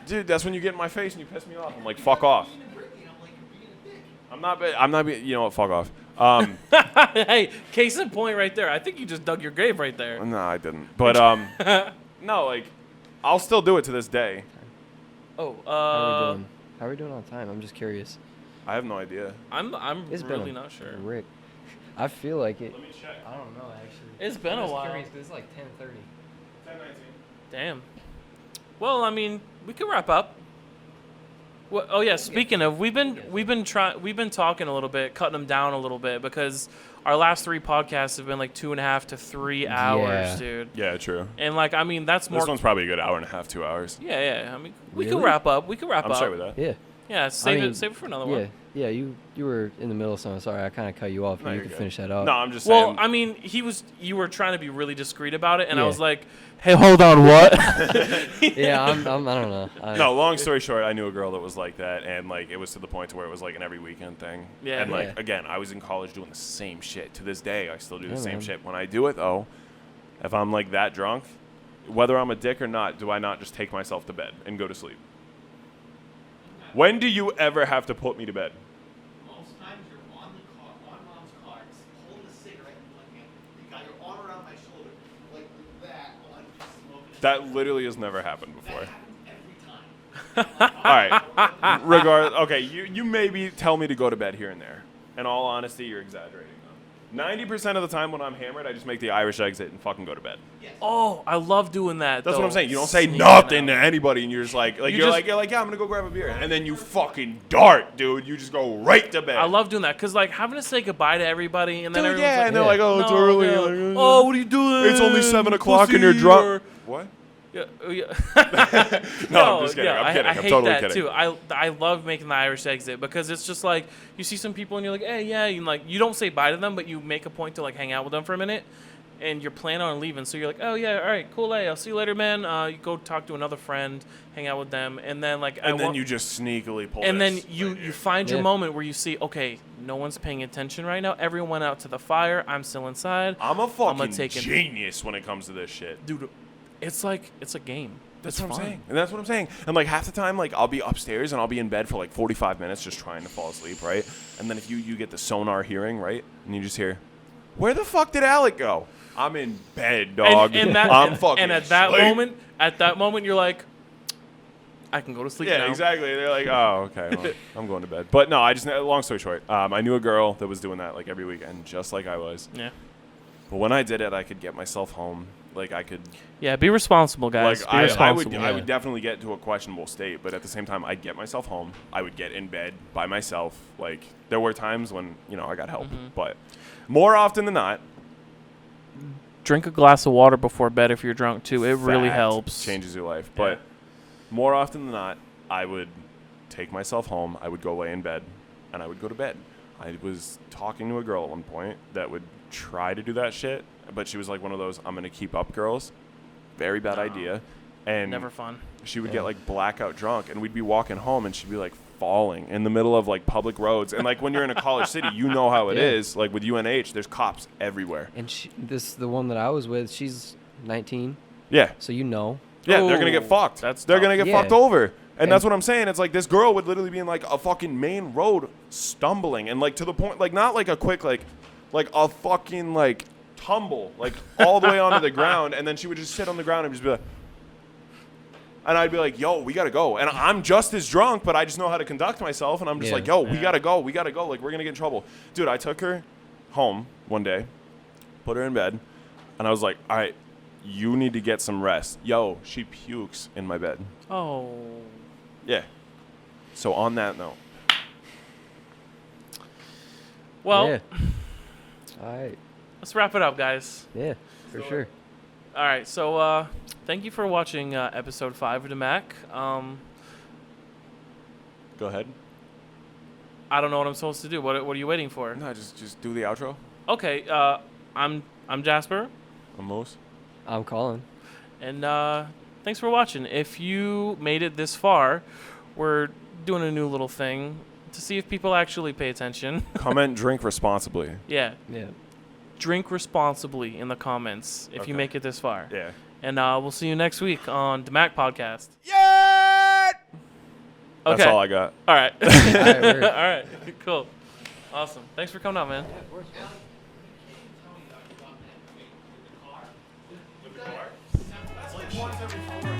Dude, that's when you get in my face and you piss me off. I'm like, fuck off. I'm not being, you know what, fuck off. hey, case in point right there. I think you just dug your grave right there. No, I didn't. But, no, like, I'll still do it to this day. Oh, How are we doing? How are we doing on time? I'm just curious. I have no idea. I'm It's really been not sure. Rick. I feel like it. Let me check. I don't know actually. It's been a while. because it's like 10:30. 10:19. Damn. Well, I mean, we could wrap up. Well, oh yeah. Speaking of, we've been talking a little bit, cutting them down a little bit because our last 3 podcasts have been like 2.5 to 3 hours, Yeah. dude. Yeah, true. And like, I mean, that's more. This one's probably a good hour and a half, 2 hours. Yeah. I mean, we could Really? wrap up. We could wrap I'm up. straight with that. Yeah. Yeah. Save mean, it. Save it for another Yeah. one. Yeah, you were in the middle of something. Sorry, I kind of cut you off. No, You you're can good. finish that up. No, I'm just saying. Well, I mean, you were trying to be really discreet about it, and I Yeah. was like, hey, hold on, what? Yeah, I don't know. No, long story short, I knew a girl that was like that, and like it was to the point to where it was like an every weekend thing. Yeah. And like Yeah. again, I was in college doing the same shit. To this day, I still do the Yeah, same man. shit. When I do it though, if I'm like that drunk, whether I'm a dick or not, do I not just take myself to bed and go to sleep? When do you ever have to put me to bed? Most times you're on mom's car, holding a cigarette, and you got your arm around my shoulder, like that, while I'm just smoking. That literally has never happened before. That happens every time. All right. Okay, you maybe tell me to go to bed here and there. In all honesty, you're exaggerating. 90% of the time when I'm hammered, I just make the Irish exit and fucking go to bed. Oh, I love doing that. That's though. what I'm saying. You don't say Sneaking nothing to out. anybody, and you're just like You you're just- like, yeah, I'm gonna go grab a beer, and then you fucking dart, dude. You just go right to bed. I love doing that because like having to say goodbye to everybody, and then Dude, everyone's yeah, like, and they're like, oh, it's "No, early. yeah. Like, Oh, what are you doing? It's only 7 o'clock, and Pussy," you're drunk. or- What? Yeah, yeah. No, I'm just kidding. yeah, I'm kidding. I I'm hate totally that kidding. too. I love making the Irish exit because it's just like you see some people and you're like, hey, yeah, you like you don't say bye to them, but you make a point to like hang out with them for a minute, and you're planning on leaving. So you're like, oh yeah, all right, cool, hey, I'll see you later, man. You go talk to another friend, hang out with them, and then like And then you just sneakily pull. and then this you right here. find your Yeah. moment where you see, okay, no one's paying attention right now. Everyone went out to the fire. I'm still inside. I'm a fucking take it- genius when it comes to this shit. Dude, it's like it's a game. That's It's what I'm fun. saying. And that's what I'm saying. And like half the time, like I'll be upstairs and I'll be in bed for like 45 minutes just trying to fall asleep, right? And then if you get the sonar hearing, right? And you just hear, where the fuck did Alec go? I'm in bed, dog. And that, I'm and, fucking and at that moment, you're like, I can go to sleep Yeah, now. exactly. They're like, oh, okay, well, I'm going to bed. But no, long story short, I knew a girl that was doing that like every weekend, just like I was. Yeah. But when I did it, I could get myself home. Like I could, Yeah, be responsible, guys. like be responsible. I would definitely get to a questionable state. But at the same time, I'd get myself home. I would get in bed by myself. Like there were times when I got help, Mm-hmm. but more often than not, Drink a glass of water before bed if you're drunk too. It really fact helps. changes your life. Yeah. But more often than not, I would take myself home. I would go lay in bed, and I would go to bed. I was talking to a girl at one point that would try to do that shit, but she was like one of those I'm gonna keep up girls. Very bad idea. And Never fun. she would get like blackout drunk, and we'd be walking home, and she'd be like falling in the middle of like public roads. And like when you're in a college city, you know how it Yeah. is. Like with UNH, there's cops everywhere. And the one that I was with, she's 19, Yeah. so you know. Yeah, they're gonna get Ooh, fucked. that's They're tough. gonna get Yeah. fucked over. And that's And- what I'm saying. It's like this girl would literally be in like a fucking main road stumbling, and like to the point, like not like a quick like a fucking like tumble, like all the way onto the ground, and then she would just sit on the ground and just be like, and I'd be like, yo, we gotta go. And I'm just as drunk, but I just know how to conduct myself, and I'm just Yeah. like, yo, we Yeah. gotta go, like we're gonna get in trouble. Dude, I took her home one day, put her in bed, and I was like, all right, you need to get some rest. Yo, she pukes in my bed. Oh. Yeah. So on that note, Well, Yeah. All right. let's wrap it up, guys. Yeah, for sure. All right. So, thank you for watching episode 5 of the Mac. go ahead. I don't know what I'm supposed to do. What are you waiting for? No, just do the outro. Okay. I'm Jasper, I'm Moose. I'm Colin. and thanks for watching. If you made it this far, we're doing a new little thing to see if people actually pay attention. Comment, drink responsibly. Yeah. Yeah. Drink responsibly in the comments if you Okay. make it this far. Yeah. And we'll see you next week on the Mac Podcast. Yeah. Okay. That's all I got. All right. All right, word. All right. Cool. Awesome. Thanks for coming out, man. That's like once every 4